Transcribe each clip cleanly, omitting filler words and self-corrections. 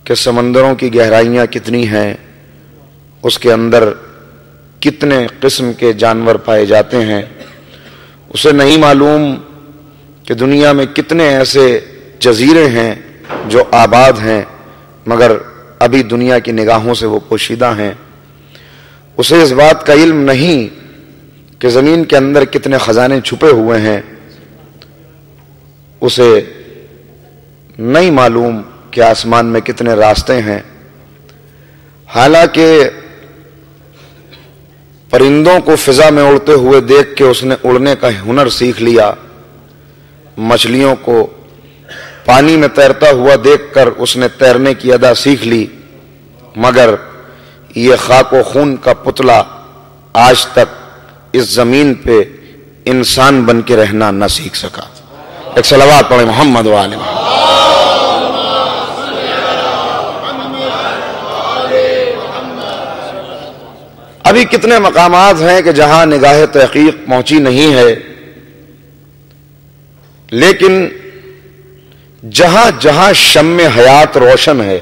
کہ سمندروں کی گہرائیاں کتنی ہیں، اس کے اندر کتنے قسم کے جانور پائے جاتے ہیں، اسے نہیں معلوم کہ دنیا میں کتنے ایسے جزیرے ہیں جو آباد ہیں مگر ابھی دنیا کی نگاہوں سے وہ پوشیدہ ہیں۔ اسے اس بات کا علم نہیں کہ زمین کے اندر کتنے خزانے چھپے ہوئے ہیں، اسے نہیں معلوم کہ آسمان میں کتنے راستے ہیں۔ حالانکہ پرندوں کو فضا میں اڑتے ہوئے دیکھ کے اس نے اڑنے کا ہنر سیکھ لیا، مچھلیوں کو پانی میں تیرتا ہوا دیکھ کر اس نے تیرنے کی ادا سیکھ لی، مگر یہ خاک و خون کا پتلا آج تک اس زمین پہ انسان بن کے رہنا نہ سیکھ سکا۔ ایک صلوات پڑھیں محمد و آل محمد۔ ابھی کتنے مقامات ہیں کہ جہاں نگاہ تحقیق پہنچی نہیں ہے، لیکن جہاں جہاں شمع حیات روشن ہے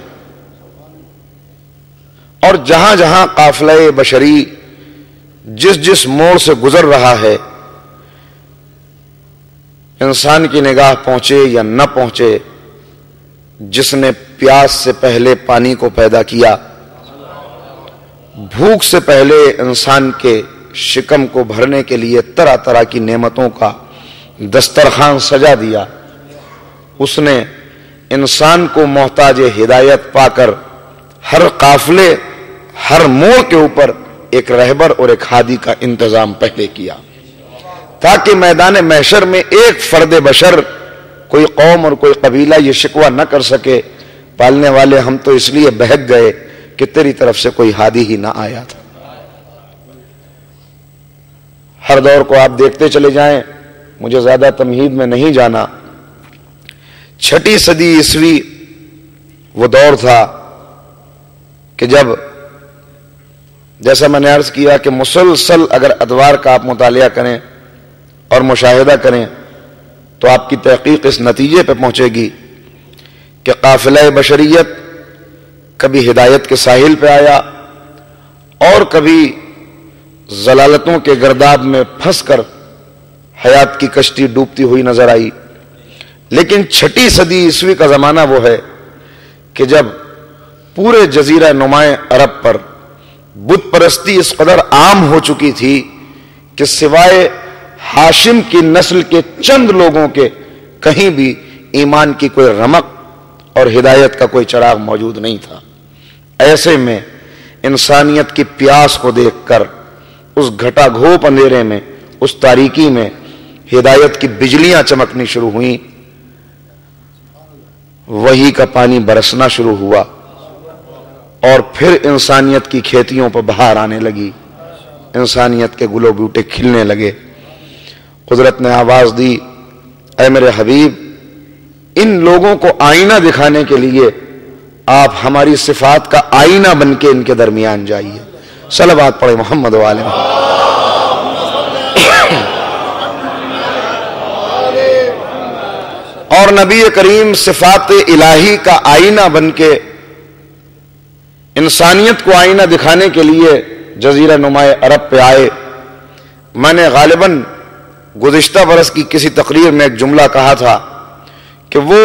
اور جہاں جہاں قافلہ بشری جس جس موڑ سے گزر رہا ہے، انسان کی نگاہ پہنچے یا نہ پہنچے، جس نے پیاس سے پہلے پانی کو پیدا کیا، بھوک سے پہلے انسان کے شکم کو بھرنے کے لیے طرح طرح کی نعمتوں کا دسترخوان سجا دیا، اس نے انسان کو محتاج ہدایت پا کر ہر قافلے ہر موڑ کے اوپر ایک رہبر اور ایک ہادی کا انتظام پہلے کیا، تاکہ میدان محشر میں ایک فرد بشر، کوئی قوم اور کوئی قبیلہ یہ شکوہ نہ کر سکے، پالنے والے ہم تو اس لیے بہک گئے کہ تیری طرف سے کوئی ہادی ہی نہ آیا تھا۔ ہر دور کو آپ دیکھتے چلے جائیں، مجھے زیادہ تمہید میں نہیں جانا، 6 صدی عیسوی وہ دور تھا کہ جب، جیسا میں نے عرض کیا کہ مسلسل اگر ادوار کا آپ مطالعہ کریں اور مشاہدہ کریں تو آپ کی تحقیق اس نتیجے پہ پہنچے گی کہ قافلہ بشریت کبھی ہدایت کے ساحل پہ آیا اور کبھی ضلالتوں کے گرداب میں پھنس کر حیات کی کشتی ڈوبتی ہوئی نظر آئی۔ لیکن 6 صدی عیسوی کا زمانہ وہ ہے کہ جب پورے جزیرہ نمائے عرب پر بت پرستی اس قدر عام ہو چکی تھی کہ سوائے ہاشم کی نسل کے چند لوگوں کے کہیں بھی ایمان کی کوئی رمق اور ہدایت کا کوئی چراغ موجود نہیں تھا۔ ایسے میں انسانیت کی پیاس کو دیکھ کر اس گھٹا گھوپ اندھیرے میں، اس تاریکی میں ہدایت کی بجلیاں چمکنی شروع ہوئیں، وحی کا پانی برسنا شروع ہوا اور پھر انسانیت کی کھیتیوں پر بہار آنے لگی، انسانیت کے گل و بوٹے کھلنے لگے۔ قدرت نے آواز دی، اے میرے حبیب، ان لوگوں کو آئینہ دکھانے کے لیے آپ ہماری صفات کا آئینہ بن کے ان کے درمیان جائیے۔ صلوات پڑھے محمد و آل محمد۔ اور نبی کریم صفات الہی کا آئینہ بن کے انسانیت کو آئینہ دکھانے کے لیے جزیرہ نمائے عرب پہ آئے۔ میں نے غالباً گزشتہ برس کی کسی تقریر میں ایک جملہ کہا تھا کہ وہ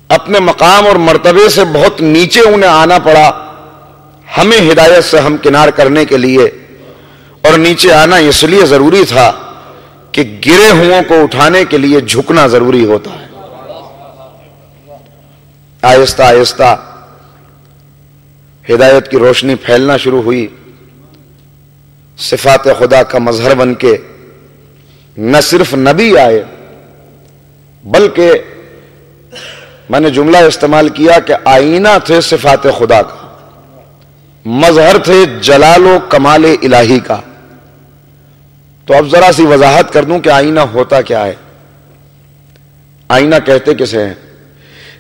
اپنے مقام اور مرتبے سے بہت نیچے انہیں آنا پڑا ہمیں ہدایت سے ہمکنار کرنے کے لیے، اور نیچے آنا اس لیے ضروری تھا کہ گرے ہوں کو اٹھانے کے لیے جھکنا ضروری ہوتا ہے۔ آہستہ آہستہ ہدایت کی روشنی پھیلنا شروع ہوئی، صفات خدا کا مظہر بن کے نہ صرف نبی آئے بلکہ میں نے جملہ استعمال کیا کہ آئینہ تھے صفات خدا کا، مظہر تھے جلال و کمال الہی کا۔ تو اب ذرا سی وضاحت کر دوں کہ آئینہ ہوتا کیا ہے، آئینہ کہتے کسے ہیں؟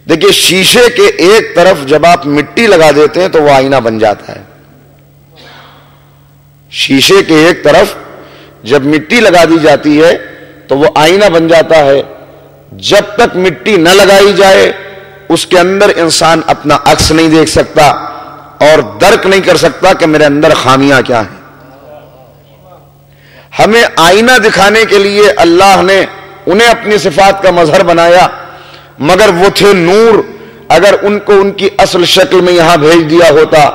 دیکھیے، شیشے کے ایک طرف جب آپ مٹی لگا دیتے ہیں تو وہ آئینہ بن جاتا ہے۔ شیشے کے ایک طرف جب مٹی لگا دی جاتی ہے تو وہ آئینہ بن جاتا ہے۔ جب تک مٹی نہ لگائی جائے اس کے اندر انسان اپنا عکس نہیں دیکھ سکتا اور درک نہیں کر سکتا کہ میرے اندر خامیاں کیا ہیں۔ ہمیں آئینہ دکھانے کے لیے اللہ نے انہیں اپنی صفات کا مظہر بنایا، مگر وہ تھے نور۔ اگر ان کو ان کی اصل شکل میں یہاں بھیج دیا ہوتا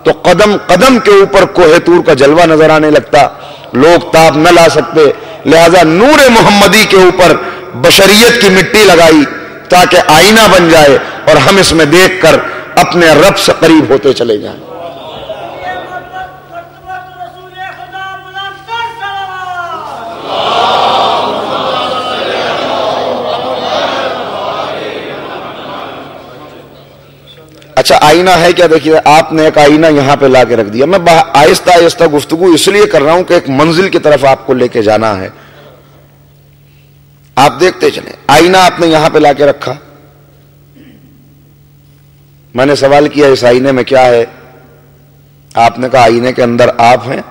تو قدم قدم کے اوپر کوہ طور کا جلوہ نظر آنے لگتا، لوگ تاب نہ لا سکتے۔ لہذا نور محمدی کے اوپر بشریت کی مٹی لگائی تاکہ آئینہ بن جائے اور ہم اس میں دیکھ کر اپنے رب سے قریب ہوتے چلے جائیں۔ اچھا آئینہ ہے کیا؟ دیکھیے آپ نے ایک آئینہ یہاں پہ لا کے رکھ دیا۔ میں آہستہ آہستہ گفتگو اس لیے کر رہا ہوں کہ ایک منزل کی طرف آپ کو لے کے جانا ہے۔ آپ دیکھتے چلیں، آئینہ آپ نے یہاں پہ لا کے رکھا، میں نے سوال کیا اس آئینے میں کیا ہے؟ آپ نے کہا آئینے کے اندر آپ ہیں۔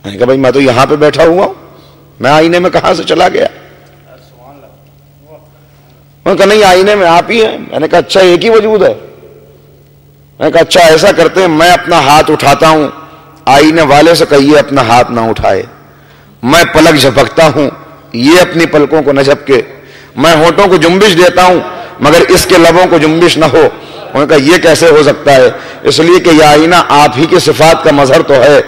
میں نے کہا بھائی میں تو یہاں پہ بیٹھا ہوا ہوں، میں آئینے میں کہاں سے چلا گیا؟ میں نے کہا نہیں آئینے میں آپ ہی ہیں۔ میں نے کہا اچھا ایک ہی وجود ہے؟ میں نے کہا اچھا ایسا کرتے ہیں، میں اپنا ہاتھ اٹھاتا ہوں، آئینے والے سے کہیے اپنا ہاتھ نہ اٹھائے، میں پلک جھپکتا ہوں، یہ اپنی پلکوں کو نہ جھپکے، میں ہونٹوں کو جنبش دیتا ہوں مگر اس کے لبوں کو جنبش نہ ہو۔ انہوں نے کہا یہ کیسے ہو سکتا ہے؟ اس لیے کہ یہ آئینہ آپ ہی کی صفات کا مظہر تو ہے،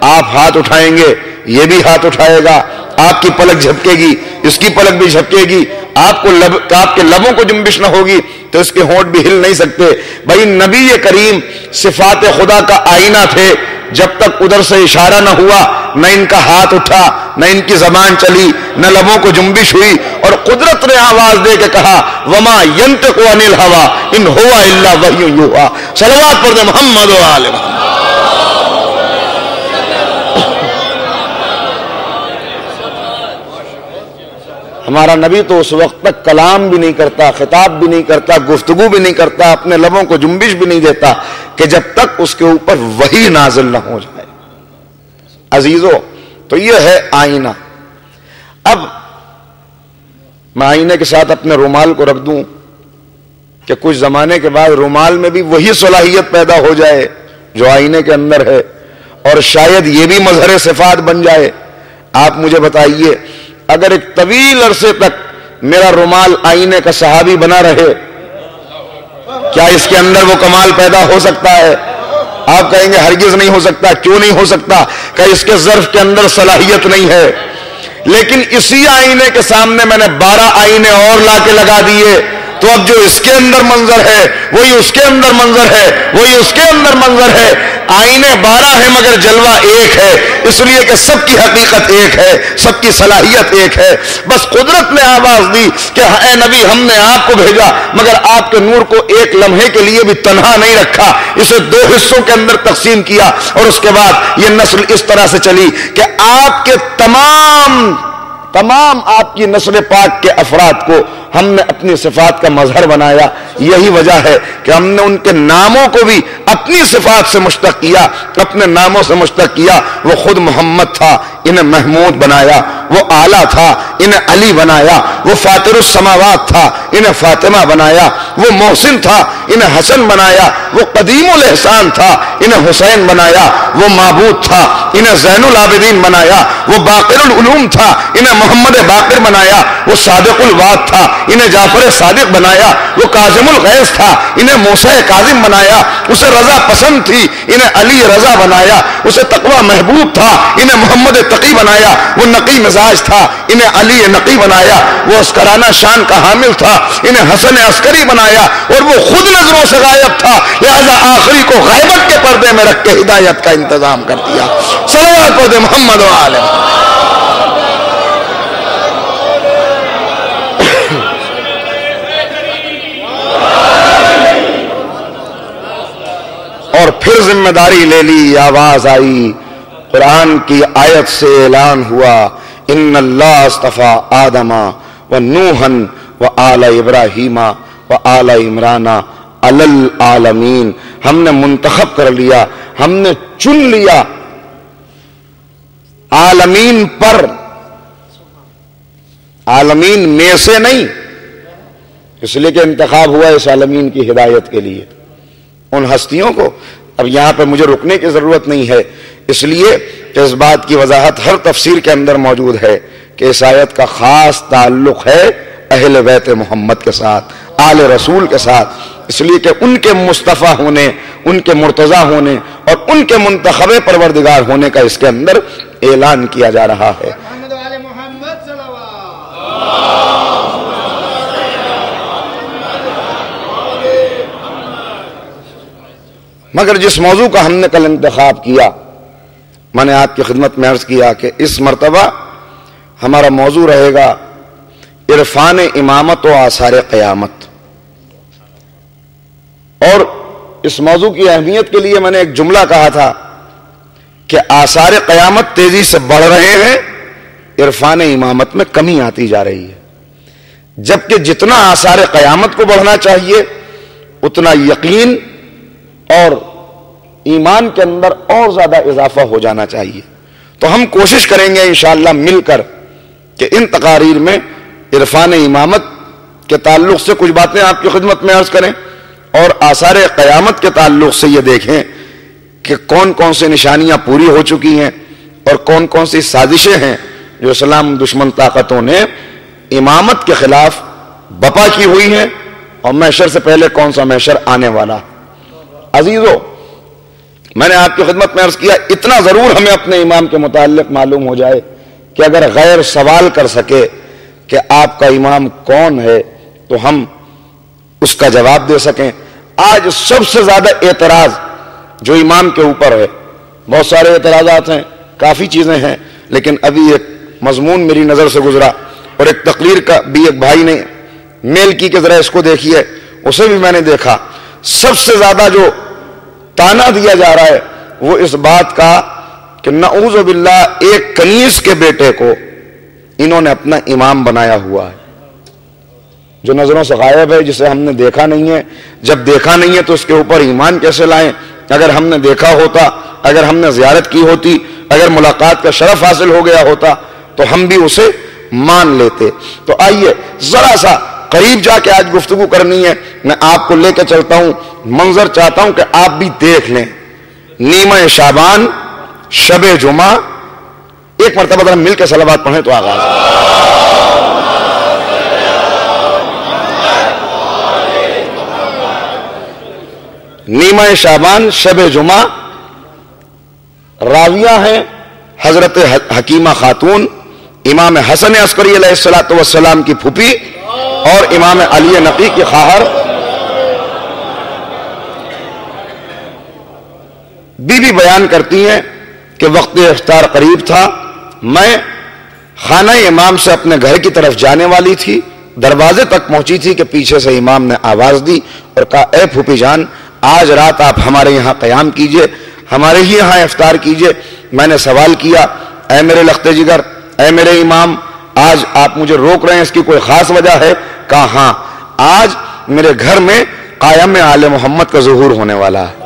آپ ہاتھ اٹھائیں گے یہ بھی ہاتھ اٹھائے گا، آپ کی پلک جھپکے گی اس کی پلک بھی جھپکے گی، آپ کے لبوں کو جنبش نہ ہوگی تو اس کے ہونٹ بھی ہل نہیں سکتے۔ بھائی نبی کریم صفات خدا کا آئینہ تھے، جب تک ادھر سے اشارہ نہ ہوا نہ ان کا ہاتھ اٹھا نہ ان کی زبان چلی نہ لبوں کو جنبش ہوئی، اور قدرت نے آواز دے کے کہا وما ينطق عن الهوى ان هو الا وحی یوحی۔ صلوات پڑھ دیں محمد و آل محمد۔ ہمارا نبی تو اس وقت تک کلام بھی نہیں کرتا، خطاب بھی نہیں کرتا، گفتگو بھی نہیں کرتا، اپنے لبوں کو جنبش بھی نہیں دیتا کہ جب تک اس کے اوپر وحی نازل نہ ہو جائے۔ عزیزو تو یہ ہے آئینہ۔ اب میں آئینے کے ساتھ اپنے رومال کو رکھ دوں کہ کچھ زمانے کے بعد رومال میں بھی وہی صلاحیت پیدا ہو جائے جو آئینے کے اندر ہے، اور شاید یہ بھی مظہر صفات بن جائے۔ آپ مجھے بتائیے اگر ایک طویل عرصے تک میرا رومال آئینے کا صحابی بنا رہے، کیا اس کے اندر وہ کمال پیدا ہو سکتا ہے؟ آپ کہیں گے ہرگز نہیں ہو سکتا۔ کیوں نہیں ہو سکتا؟ کہ اس کے ظرف کے اندر صلاحیت نہیں ہے۔ لیکن اسی آئینے کے سامنے میں نے 12 آئینے اور لا کے لگا دیے تو اب جو اس کے اندر منظر ہے وہی اس کے اندر منظر ہے، وہی اس کے اندر منظر ہے۔ آئینے 12 ہیں مگر جلوہ ایک ہے، اس لیے کہ سب کی حقیقت ایک ہے، سب کی صلاحیت ایک ہے۔ بس قدرت نے آواز دی کہ اے نبی ہم نے آپ کو بھیجا مگر آپ کے نور کو ایک لمحے کے لیے بھی تنہا نہیں رکھا، اسے 2 حصوں کے اندر تقسیم کیا، اور اس کے بعد یہ نسل اس طرح سے چلی کہ آپ کے تمام آپ کی نسل پاک کے افراد کو ہم نے اپنی صفات کا مظہر بنایا۔ یہی وجہ ہے کہ ہم نے ان کے ناموں کو بھی اپنی صفات سے مشتق کیا، اپنے ناموں سے مشتق کیا۔ وہ خود محمد تھا، انہیں محمود بنایا۔ وہ اعلیٰ تھا، انہیں علی بنایا۔ وہ فاطر السماوات تھا، انہیں فاطمہ بنایا۔ وہ محسن تھا، انہیں حسن بنایا۔ وہ قدیم الاحسان تھا، انہیں حسین بنایا۔ وہ معبود تھا، انہیں زین العابدین بنایا۔ وہ باقر العلوم تھا، انہیں محمد باقر بنایا۔ وہ صادق الوعد تھا، انہیں جعفر صادق بنایا۔ وہ کاظم الغیظ تھا، انہیں موسیٰ کاظم بنایا۔ اسے رضا پسند تھی، انہیں علی رضا بنایا۔ اسے تقوی محبوب تھا، انہیں محمد تقی بنایا۔ وہ نقی مزاج تھا، انہیں علی نقی بنایا۔ وہ عسکرانہ شان کا حامل تھا، انہیں حسن عسکری بنایا۔ اور وہ خود نظروں سے غائب تھا، لہذا آخری کو غیبت کے پردے میں رکھ کے ہدایت کا انتظام کر دیا۔ صلوات پڑھ دے محمد و آل محمد۔ اور پھر ذمہ داری لے لی، آواز آئی، قرآن کی آیت سے اعلان ہوا ان اللہ اصطفیٰ آدم و نوحا و آل ابراہیم و آل عمران علی العالمین۔ ہم نے منتخب کر لیا، ہم نے چن لیا عالمین پر، عالمین میں سے نہیں، اس لیے کہ انتخاب ہوا اس عالمین کی ہدایت کے لیے ان ہستیوں کو. اب یہاں پہ مجھے رکنے کی ضرورت نہیں ہے، اس لیے کہ اس بات کی وضاحت ہر تفسیر کے اندر موجود ہے کہ اس آیت کا خاص تعلق ہے اہل بیت محمد کے ساتھ، آل رسول کے ساتھ، اس لیے کہ ان کے مصطفیٰ ہونے، ان کے مرتضی ہونے اور ان کے منتخب پروردگار ہونے کا اس کے اندر اعلان کیا جا رہا ہے. مگر جس موضوع کا ہم نے کل انتخاب کیا، میں نے آپ کی خدمت میں عرض کیا کہ اس مرتبہ ہمارا موضوع رہے گا عرفان امامت و آثار قیامت. اور اس موضوع کی اہمیت کے لیے میں نے ایک جملہ کہا تھا کہ آثار قیامت تیزی سے بڑھ رہے ہیں، عرفان امامت میں کمی آتی جا رہی ہے. جبکہ جتنا آثار قیامت کو بڑھنا چاہیے اتنا یقین اور ایمان کے اندر اور زیادہ اضافہ ہو جانا چاہیے. تو ہم کوشش کریں گے انشاءاللہ مل کر کہ ان تقاریر میں عرفان امامت کے تعلق سے کچھ باتیں آپ کی خدمت میں عرض کریں اور آثار قیامت کے تعلق سے یہ دیکھیں کہ کون کون سی نشانیاں پوری ہو چکی ہیں اور کون کون سی سازشیں ہیں جو اسلام دشمن طاقتوں نے امامت کے خلاف بپا کی ہوئی ہیں، اور محشر سے پہلے کون سا محشر آنے والا. عزیزو، میں نے آپ کی خدمت میں عرض کیا اتنا ضرور ہمیں اپنے امام کے متعلق معلوم ہو جائے کہ اگر غیر سوال کر سکے کہ آپ کا امام کون ہے تو ہم اس کا جواب دے سکیں. آج سب سے زیادہ اعتراض جو امام کے اوپر ہے، بہت سارے اعتراضات ہیں، کافی چیزیں ہیں، لیکن ابھی ایک مضمون میری نظر سے گزرا اور ایک تقریر کا بھی ایک بھائی نے میل کی کہ ذرا اس کو دیکھیے، اسے بھی میں نے دیکھا. سب سے زیادہ جو تانا دیا جا رہا ہے وہ اس بات کا کہ نعوذ باللہ ایک کنیز کے بیٹے کو انہوں نے اپنا امام بنایا ہوا ہے، جو نظروں سے غائب ہے، جسے ہم نے دیکھا نہیں ہے. جب دیکھا نہیں ہے تو اس کے اوپر ایمان کیسے لائیں؟ اگر ہم نے دیکھا ہوتا، اگر ہم نے زیارت کی ہوتی، اگر ملاقات کا شرف حاصل ہو گیا ہوتا تو ہم بھی اسے مان لیتے. تو آئیے ذرا سا قریب جا کے آج گفتگو کرنی ہے. میں آپ کو لے کے چلتا ہوں، منظر چاہتا ہوں کہ آپ بھی دیکھ لیں. نیمہ شعبان، شب جمعہ، ایک مرتبہ ذرا مل کے صلوات پڑھیں تو آغاز. نیمہ شعبان، شب جمعہ، راویہ ہیں حضرت حکیمہ خاتون، امام حسن عسکری علیہ السلام کی پھوپھی اور امام علی نقی کی خواہر. بی بی بیان کرتی ہیں کہ وقت افطار قریب تھا، میں خانہ امام سے اپنے گھر کی طرف جانے والی تھی، دروازے تک پہنچی تھی کہ پیچھے سے امام نے آواز دی اور کہا اے پھوپھی جان، آج رات آپ ہمارے یہاں قیام کیجئے، ہمارے ہی یہاں افطار کیجئے. میں نے سوال کیا اے میرے لخت جگر، اے میرے امام، آج آپ مجھے روک رہے ہیں، اس کی کوئی خاص وجہ ہے؟ کہا ہاں، آج میرے گھر میں قائم آل محمد کا ظہور ہونے والا ہے.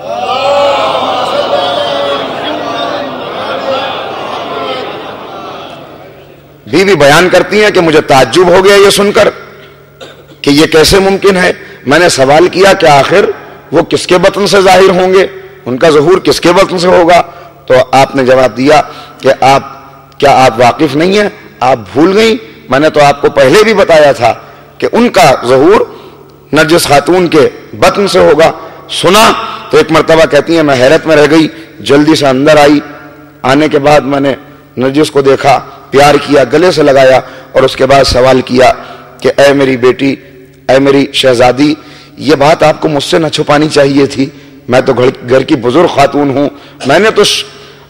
بی بی بیان کرتی ہیں کہ مجھے تعجب ہو گیا یہ سن کر کہ یہ کیسے ممکن ہے. میں نے سوال کیا کہ آخر وہ کس کے بطن سے ظاہر ہوں گے، ان کا ظہور کس کے بطن سے ہوگا؟ تو آپ نے جواب دیا کہ کیا آپ واقف نہیں ہیں، آپ بھول گئیں؟ میں نے تو آپ کو پہلے بھی بتایا تھا کہ ان کا ظہور نرجس خاتون کے بطن سے ہوگا. سنا تو ایک مرتبہ کہتی ہیں میں حیرت میں رہ گئی، جلدی سے اندر آئی. آنے کے بعد میں نے نرجس کو دیکھا، پیار کیا، گلے سے لگایا اور اس کے بعد سوال کیا کہ اے میری بیٹی، اے میری شہزادی، یہ بات آپ کو مجھ سے نہ چھپانی چاہیے تھی. میں تو گھر کی بزرگ خاتون ہوں، میں نے تو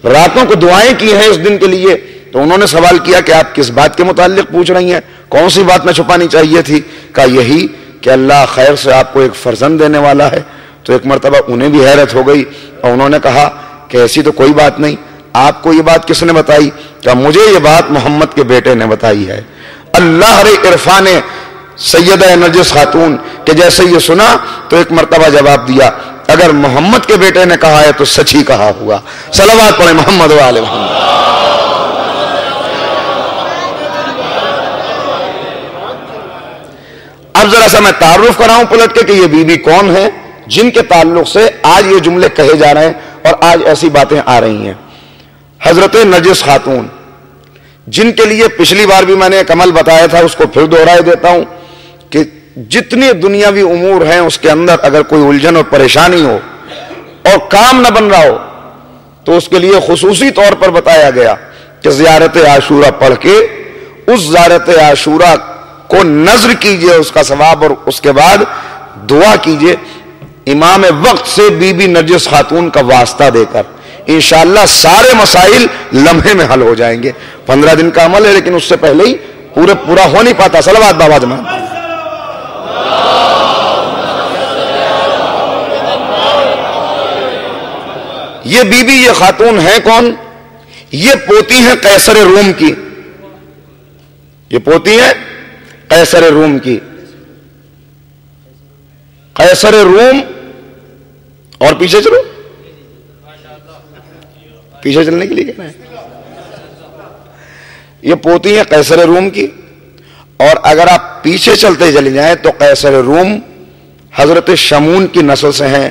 راتوں کو دعائیں کی ہیں اس دن کے لیے. تو انہوں نے سوال کیا کہ آپ کس بات کے متعلق پوچھ رہی ہیں، کون سی بات نہ چھپانی چاہیے تھی؟ کہا یہی کہ اللہ خیر سے آپ کو ایک فرزند دینے والا ہے. تو ایک مرتبہ انہیں بھی حیرت ہو گئی اور انہوں نے کہا کہ ایسی تو کوئی بات نہیں، آپ کو یہ بات کس نے بتائی؟ کہا مجھے یہ بات محمد کے بیٹے نے بتائی ہے. اللہ رے عرفان سیدہ نرجس خاتون کہ جیسے یہ سنا تو ایک مرتبہ جواب دیا اگر محمد کے بیٹے نے کہا ہے تو سچ ہی کہا ہوا. صلوات پڑھیں محمد و آل محمد. اب ذرا سا میں تعارف کراؤں پلٹ کے کہ یہ بی بی کون ہے جن کے تعلق سے آج یہ جملے کہے جا رہے ہیں اور آج ایسی باتیں آ رہی ہیں. حضرت نرجس خاتون، جن کے لیے پچھلی بار بھی میں نے ایک عمل بتایا تھا، اس کو پھر دوہرائے دیتا ہوں کہ جتنے دنیاوی امور ہیں اس کے اندر اگر کوئی الجھن اور پریشانی ہو اور کام نہ بن رہا ہو تو اس کے لیے خصوصی طور پر بتایا گیا کہ زیارت عاشورہ پڑھ کے اس زیارت عاشورہ کو نذر کیجئے اس کا ثواب، اور اس کے بعد دعا کیجئے امام وقت سے بی بی نرجس خاتون کا واسطہ دے کر. انشاءاللہ سارے مسائل لمحے میں حل ہو جائیں گے. 15 دن کا عمل ہے لیکن اس سے پہلے ہی پورا ہو نہیں پاتا. صلوات بابا جمان. یہ بی بی، یہ خاتون ہیں کون؟ یہ پوتی ہیں قیصر روم کی. یہ پوتی ہیں قیصر روم کی. قیصر روم، اور پیچھے چلو، پیچھے چلنے کے لیے کہنا ہے. یہ پوتی ہیں قیصر روم کی، اور اگر آپ پیچھے چلتے چلے جائیں تو قیصر روم حضرت شمون کی نسل سے ہیں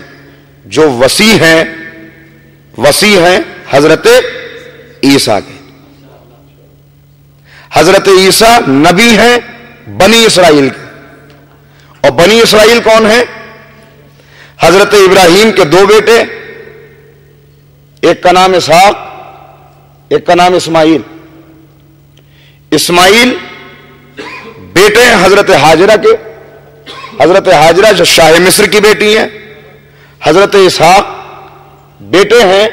جو وسیع ہیں حضرت عیسیٰ کے. حضرت عیسیٰ نبی ہیں بنی اسرائیل کے. اور بنی اسرائیل کون ہیں؟ حضرت ابراہیم کے 2 بیٹے، ایک کا نام اسحاق، ایک کا نام اسماعیل. اسماعیل بیٹے ہیں حضرت ہاجرہ کے، حضرت ہاجرہ جو شاہ مصر کی بیٹی ہیں. حضرت اسحاق بیٹے ہیں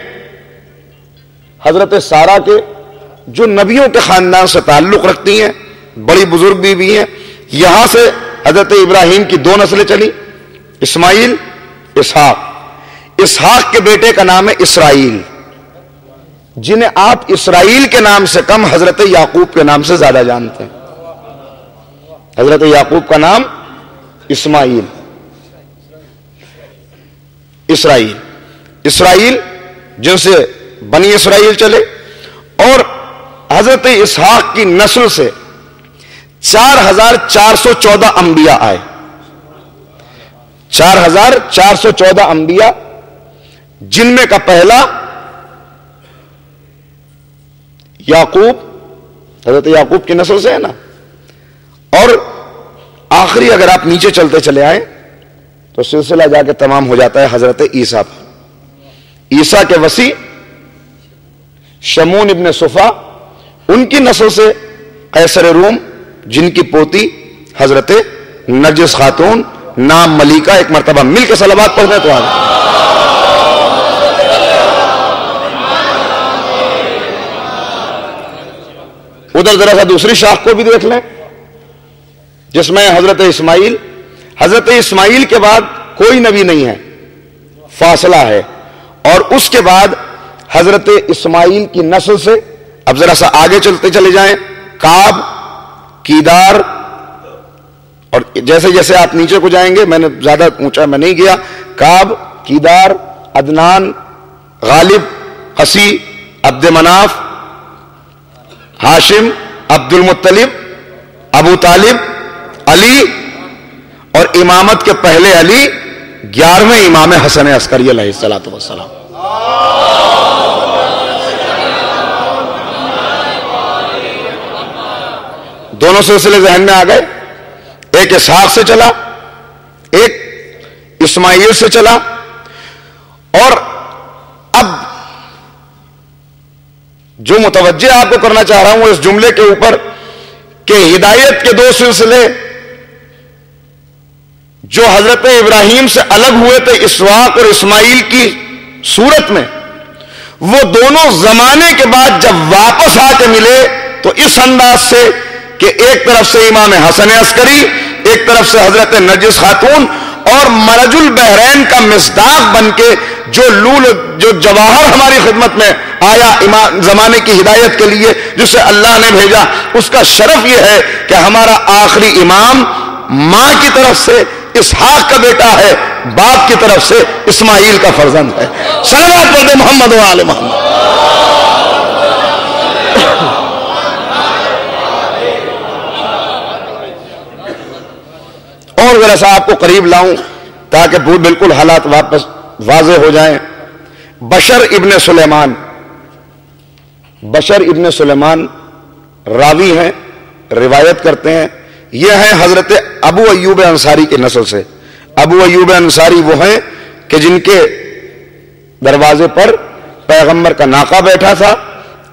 حضرت سارہ کے جو نبیوں کے خاندان سے تعلق رکھتی ہیں، بڑی بزرگ بیوی ہیں. یہاں سے حضرت ابراہیم کی 2 نسلیں چلی، اسماعیل، اسحاق. اسحاق کے بیٹے کا نام ہے اسرائیل، جنہیں آپ اسرائیل کے نام سے کم حضرت یعقوب کے نام سے زیادہ جانتے ہیں. حضرت یعقوب کا نام اسماعیل، اسرائیل جن سے بنی اسرائیل چلے. اور حضرت اسحاق کی نسل سے 4414 انبیاء آئے. 4414 انبیاء، جن میں کا پہلا یعقوب، حضرت یعقوب کی نسل سے ہے نا. اور آخری اگر آپ نیچے چلتے چلے آئیں تو سلسلہ جا کے تمام ہو جاتا ہے حضرت عیسیٰ پر. عیسیٰ کے وسیع شمون ابن صفا، ان کی نسل سے قیصر روم جن کی پوتی حضرت نرجس خاتون نام ملیکہ. ایک مرتبہ مل کے صلوات پڑھنے تو آگے. ادھر ذرا سا دوسری شاخ کو بھی دیکھ لیں جس میں حضرت اسماعیل کے بعد کوئی نبی نہیں ہے، فاصلہ ہے. اور اس کے بعد حضرت اسماعیل کی نسل سے اب ذرا سا آگے چلتے چلے جائیں، کعب، کیدار، اور جیسے جیسے آپ نیچے کو جائیں گے، میں نے زیادہ اونچا میں نہیں گیا، کعب، کیدار، عدنان، غالب، قسی، عبد مناف، ہاشم، عبد المطلب، ابو طالب، علی، اور امامت کے پہلے علی 11ویں امام حسن عسکری علیہ الصلوۃ والسلام. دونوں سلسلے ذہن میں آ گئے. ایک اسحاق سے چلا، ایک اسماعیل سے چلا. اور اب جو متوجہ آپ کو کرنا چاہ رہا ہوں وہ اس جملے کے اوپر کہ ہدایت کے 2 سلسلے جو حضرت ابراہیم سے الگ ہوئے تھے اسحاق اور اسماعیل کی صورت میں، وہ دونوں زمانے کے بعد جب واپس آ کے ملے تو اس انداز سے کہ ایک طرف سے امام حسن عسکری، ایک طرف سے حضرت نرجس خاتون، اور مرج البحرین کا مصداق بن کے جو جواہر ہماری خدمت میں آیا امام زمانے کی ہدایت کے لیے جسے اللہ نے بھیجا، اس کا شرف یہ ہے کہ ہمارا آخری امام ماں کی طرف سے اسحاق کا بیٹا ہے، باپ کی طرف سے اسماعیل کا فرزند ہے. صلوات پڑھتے محمد و آل محمد. ذرا سا آپ کو قریب لاؤں تاکہ بالکل حالات واپس واضح ہو جائیں. بشر ابن سلیمان راوی ہیں، روایت کرتے ہیں. یہ ہیں حضرت ابو ایوب انصاری کے نسل سے. ابو ایوب انصاری وہ ہیں کہ جن کے دروازے پر پیغمبر کا ناقہ بیٹھا تھا.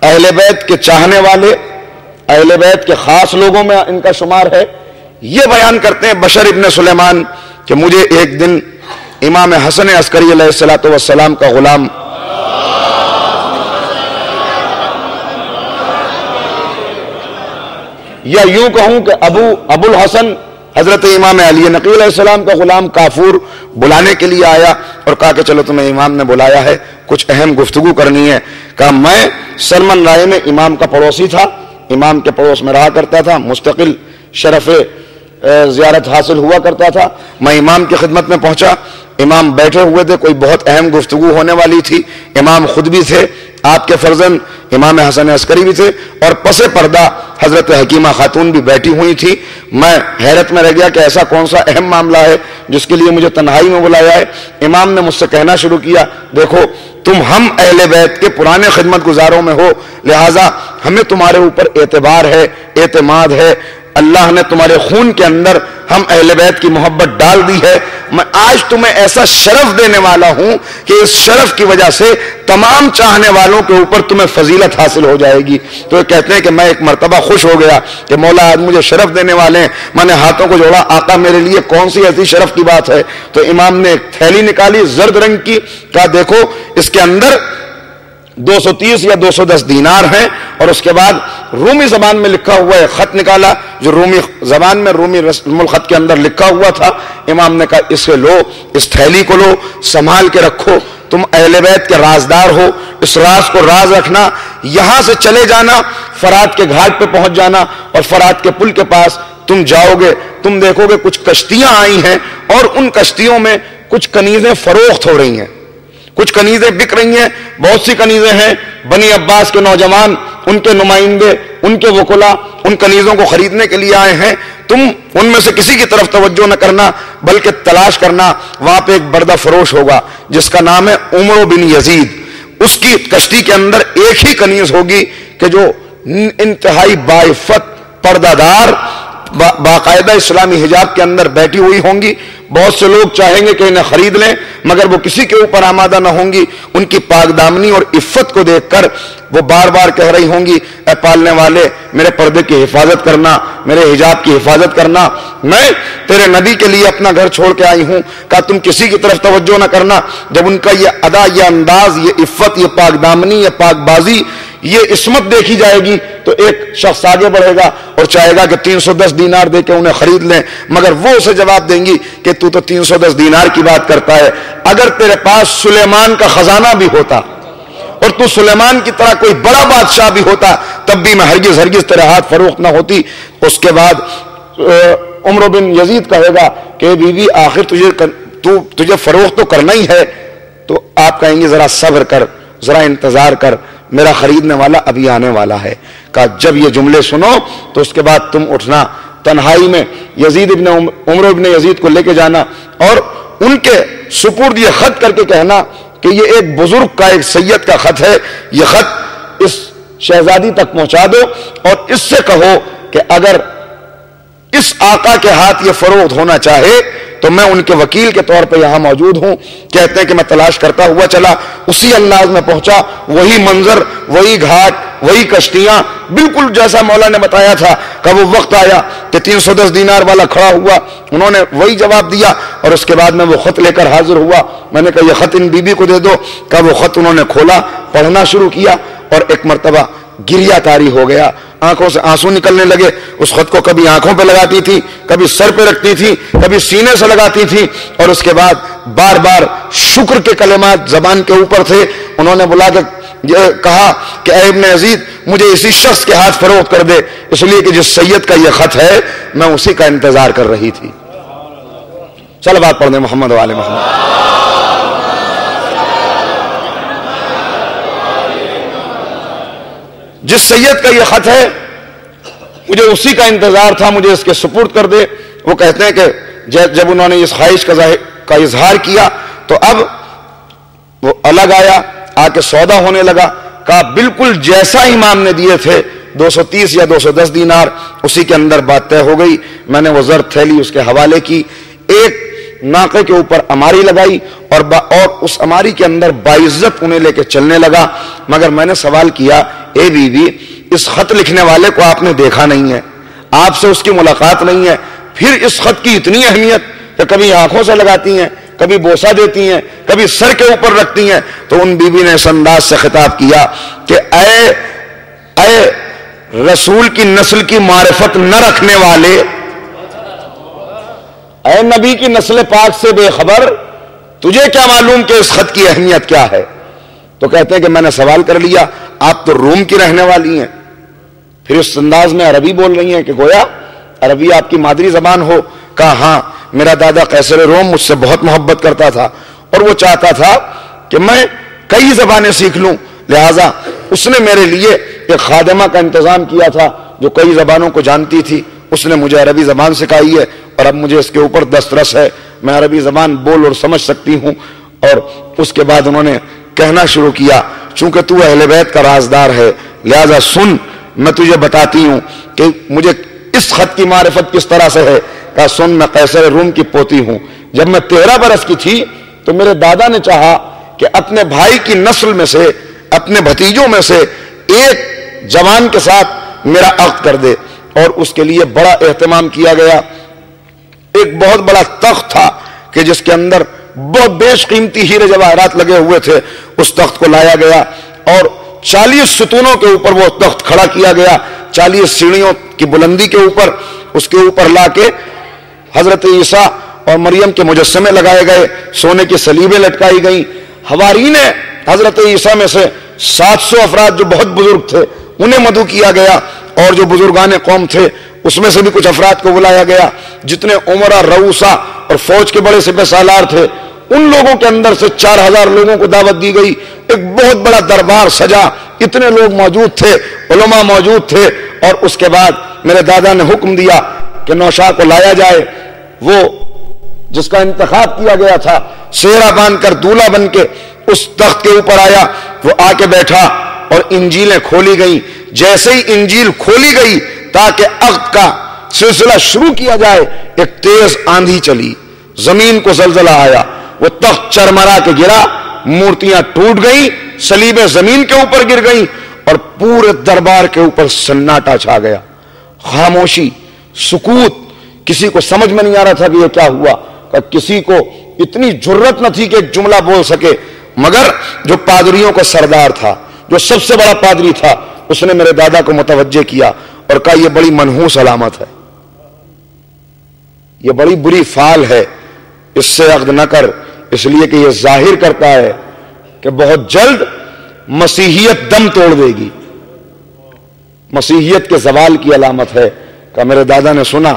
اہل بیت کے چاہنے والے، اہل بیت کے خاص لوگوں میں ان کا شمار ہے. یہ بیان کرتے ہیں بشر ابن سلیمان کہ مجھے ایک دن امام حسن عسکری علیہ الصلوۃ والسلام کا غلام یا یوں کہوں کہ ابو الحسن حضرت امام علی نقی علیہ السلام کا غلام کافور بلانے کے لیے آیا اور کہا کہ چلو تمہیں امام نے بلایا ہے، کچھ اہم گفتگو کرنی ہے. کہا میں سلمان رائے میں امام کا پڑوسی تھا، امام کے پڑوس میں رہا کرتا تھا، مستقل شرف زیارت حاصل ہوا کرتا تھا. میں امام کی خدمت میں پہنچا، امام بیٹھے ہوئے تھے، کوئی بہت اہم گفتگو ہونے والی تھی. امام خود بھی تھے، آپ کے فرزند امام حسن عسکری بھی تھے، اور پس پردہ حضرت حکیمہ خاتون بھی بیٹھی ہوئی تھی. میں حیرت میں رہ گیا کہ ایسا کون سا اہم معاملہ ہے جس کے لیے مجھے تنہائی میں بلایا ہے. امام نے مجھ سے کہنا شروع کیا، دیکھو تم ہم اہل بیت کے پرانے خدمت گزاروں میں ہو، لہٰذا ہمیں تمہارے اوپر اعتبار ہے، اعتماد ہے. اللہ نے تمہارے خون کے اندر ہم اہل بیت کی محبت ڈال دی ہے. میں آج تمہیں ایسا شرف دینے والا ہوں کہ اس شرف کی وجہ سے تمام چاہنے والوں کے اوپر تمہیں فضیلت حاصل ہو جائے گی. تو یہ کہتے ہیں کہ میں ایک مرتبہ خوش ہو گیا کہ مولا آج مجھے شرف دینے والے ہیں. میں نے ہاتھوں کو جوڑا، آقا میرے لیے کون سی ایسی شرف کی بات ہے. تو امام نے ایک تھیلی نکالی زرد رنگ کی، کہا دیکھو اس کے اندر 230 یا 210 دینار ہیں، اور اس کے بعد رومی زبان میں لکھا ہوا ہے خط نکالا جو رومی زبان میں رومی رسم الخط کے اندر لکھا ہوا تھا. امام نے کہا اسے لو، اس تھیلی کو لو، سنبھال کے رکھو، تم اہل بیت کے رازدار ہو، اس راز کو راز رکھنا. یہاں سے چلے جانا، فرات کے گھاٹ پہ پہنچ جانا، اور فرات کے پل کے پاس تم جاؤ گے، تم دیکھو گے کچھ کشتیاں آئی ہیں، اور ان کشتیوں میں کچھ کنیزیں فروخت ہو رہی ہیں، کچھ کنیزیں بک رہی ہیں. بہت سی کنیزیں ہیں، بنی عباس کے نوجوان، ان کے نمائندے، ان کے وکلا ان کنیزوں کو خریدنے کے لیے آئے ہیں. تم ان میں سے کسی کی طرف توجہ نہ کرنا بلکہ تلاش کرنا. وہاں پہ ایک بردہ فروش ہوگا جس کا نام ہے عمرو بن یزید. اس کی کشتی کے اندر ایک ہی کنیز ہوگی کہ جو انتہائی باعفت، پردہ دار، باقاعدہ اسلامی حجاب کے اندر بیٹھی ہوئی ہوں گی. بہت سے لوگ چاہیں گے کہ انہیں خرید لیں مگر وہ کسی کے اوپر آمادہ نہ ہوں گی. ان کی پاک دامنی اور عفت کو دیکھ کر وہ بار بار کہہ رہی ہوں گی، اے پالنے والے میرے پردے کی حفاظت کرنا، میرے حجاب کی حفاظت کرنا، میں تیرے نبی کے لیے اپنا گھر چھوڑ کے آئی ہوں. کہا تم کسی کی طرف توجہ نہ کرنا. جب ان کا یہ ادا، یہ انداز، یہ عفت، یہ پاک دامنی، یہ پاک بازی، یہ عصمت دیکھی جائے گی تو ایک شخص آگے بڑھے گا اور چاہے گا کہ 310 دینار دے کے انہیں خرید لیں، مگر وہ اسے جواب دیں گی کہ تو 310 دینار کی بات کرتا ہے. اگر تیرے پاس سلیمان کا خزانہ بھی ہوتا اور تو سلیمان کی طرح کوئی بڑا بادشاہ بھی ہوتا تب بھی میں ہرگز تیرے ہاتھ فروخت نہ ہوتی. اس کے بعد عمرو بن یزید کہے گا کہ بی بی آخر تجھے فروخت تو کرنا ہی ہے. تو آپ کہیں گے ذرا صبر کر، ذرا انتظار کر، میرا خریدنے والا ابھی آنے والا ہے. کہا جب یہ جملے سنو تو اس کے بعد تم اٹھنا، تنہائی میں عمرو ابن یزید کو لے کے جانا اور ان کے سپرد یہ خط کر کے کہنا کہ یہ ایک بزرگ کا، ایک سید کا خط ہے، یہ خط اس شہزادی تک پہنچا دو اور اس سے کہو کہ اگر اس آقا کے ہاتھ یہ فروخت ہونا چاہے تو میں ان کے وکیل کے طور پہ یہاں موجود ہوں. کہتے ہیں کہ میں تلاش کرتا ہوا چلا، اسی انداز میں پہنچا، وہی منظر، وہی گھاٹ، وہی کشتیاں، بالکل جیسا مولا نے بتایا تھا. کہ وہ وقت آیا کہ 310 دینار والا کھڑا ہوا، انہوں نے وہی جواب دیا اور اس کے بعد میں وہ خط لے کر حاضر ہوا. میں نے کہا یہ خط ان بی بی کو دے دو. کہ وہ خط انہوں نے کھولا، پڑھنا شروع کیا اور ایک مرتبہ گریہ طاری ہو گیا، آنکھوں سے آنسو نکلنے لگے. اس خط کو کبھی آنکھوں پہ لگاتی تھی، کبھی سر پہ رکھتی تھی، کبھی سینے سے لگاتی تھی اور اس کے بعد بار بار شکر کے کلمات زبان کے اوپر تھے. انہوں نے بلا کے کہا کہ اے ابن یزید مجھے اسی شخص کے ہاتھ فروخت کر دے، اس لیے کہ جس سید کا یہ خط ہے میں اسی کا انتظار کر رہی تھی. چلو بات پڑھ دیں محمد وآل محمد. جس سید کا یہ خط ہے مجھے اسی کا انتظار تھا، مجھے اس کے سپرد کر دے. وہ کہتے ہیں کہ جب انہوں نے اس خواہش کا اظہار کیا تو اب وہ الگ آیا، آ کے سودا ہونے لگا، کہا بالکل جیسا امام نے دیے تھے 230 یا 210 دینار، اسی کے اندر بات طے ہو گئی۔ میں نے وہ زر تھیلی اس کے حوالے کی، ایک ناقے کے اوپر اماری لگائی اور اس اماری کے اندر باعزت انہیں لے کے چلنے لگا۔ مگر میں نے سوال کیا، اے بی بی، اس خط لکھنے والے کو آپ نے دیکھا نہیں ہے، آپ سے اس کی ملاقات نہیں ہے، پھر اس خط کی اتنی اہمیت کہ کبھی آنکھوں سے لگاتی ہیں، کبھی بوسہ دیتی ہیں، کبھی سر کے اوپر رکھتی ہیں۔ تو ان بی بی نے اس انداز سے خطاب کیا کہ اے رسول کی نسل کی معرفت نہ رکھنے والے، اے نبی کی نسل پاک سے بے خبر، تجھے کیا معلوم کہ اس خط کی اہمیت کیا ہے؟ تو کہتے ہیں کہ میں نے سوال کر لیا، آپ تو روم کی رہنے والی ہیں، پھر اس انداز میں عربی بول رہی ہیں کہ گویا عربی آپ کی مادری زبان ہو۔ کہا ہاں، میرا دادا قیصر روم مجھ سے بہت محبت کرتا تھا اور وہ چاہتا تھا کہ میں کئی زبانیں سیکھ لوں، لہذا اس نے میرے لیے ایک خادمہ کا انتظام کیا تھا جو کئی زبانوں کو جانتی تھی، اس نے مجھے عربی زبان سکھائی ہے اور اب مجھے اس کے اوپر دسترس ہے، میں عربی زبان بول اور سمجھ سکتی ہوں۔ اور اس کے بعد انہوں نے کہنا شروع کیا، چونکہ تو اہل بیت کا رازدار ہے لہذا سن، میں تجھے بتاتی ہوں کہ مجھے اس خط کی معرفت کس طرح سے ہے۔ کہا سن، میں قیصر روم کی پوتی ہوں، جب میں 13 برس کی تھی تو میرے دادا نے چاہا کہ اپنے بھائی کی نسل میں سے، اپنے بھتیجوں میں سے ایک جوان کے ساتھ میرا عقد کر دے، اور اس کے لیے بڑا اہتمام کیا گیا۔ ایک بہت بڑا تخت تھا کہ جس کے اندر بہت بیش قیمتی ہیرے جواہرات لگے ہوئے تھے، اس تخت کو لایا گیا اور 40 ستونوں کے اوپر وہ تخت کھڑا کیا گیا، 40 سیڑھیوں کی بلندی کے اوپر، اس کے اوپر لا کے حضرت عیسیٰ اور مریم کے مجسمے لگائے گئے، سونے کی صلیبیں لٹکائی گئیں۔ حوارین حضرت عیسیٰ میں سے 700 افراد جو بہت بزرگ تھے انہیں مدعو کیا گیا، اور جو بزرگان قوم تھے اس میں سے بھی کچھ افراد کو بلایا گیا، جتنے عمرہ، رؤوسا اور فوج کے بڑے سپہ سالار تھے ان لوگوں کے اندر سے 4000 لوگوں کو دعوت دی گئی۔ ایک بہت بڑا دربار سجا، اتنے لوگ موجود تھے، علماء موجود تھے، اور اس کے بعد میرے دادا نے حکم دیا کہ نوشا کو لایا جائے۔ وہ جس کا انتخاب کیا گیا تھا سہرا باندھ کر دولہا بن کے اس تخت کے اوپر آیا، وہ آ کے بیٹھا اور انجیلیں کھولی گئیں۔ جیسے ہی انجیل کھولی گئی تاکہ عقد کا سلسلہ شروع کیا جائے، ایک تیز آندھی چلی، زمین کو زلزلہ آیا، وہ تخت چرمرا کے گرا، مورتیاں ٹوٹ گئیں، صلیبیں زمین کے اوپر گر گئیں، اور پورے دربار کے اوپر سناٹا چھا گیا، خاموشی، سکوت۔ کسی کو سمجھ میں نہیں آ رہا تھا کہ یہ کیا ہوا، کہ کسی کو اتنی جرت نہ تھی کہ ایک جملہ بول سکے، مگر جو پادریوں کا سردار تھا، جو سب سے بڑا پادری تھا، اس نے میرے دادا کو متوجہ کیا اور کہا یہ بڑی منحوس علامت ہے، یہ بڑی بری فعال ہے، اس سے عقد نہ کر، اس لیے کہ یہ ظاہر کرتا ہے کہ بہت جلد مسیحیت دم توڑ دے گی، مسیحیت کے زوال کی علامت ہے۔ کہ میرے دادا نے سنا،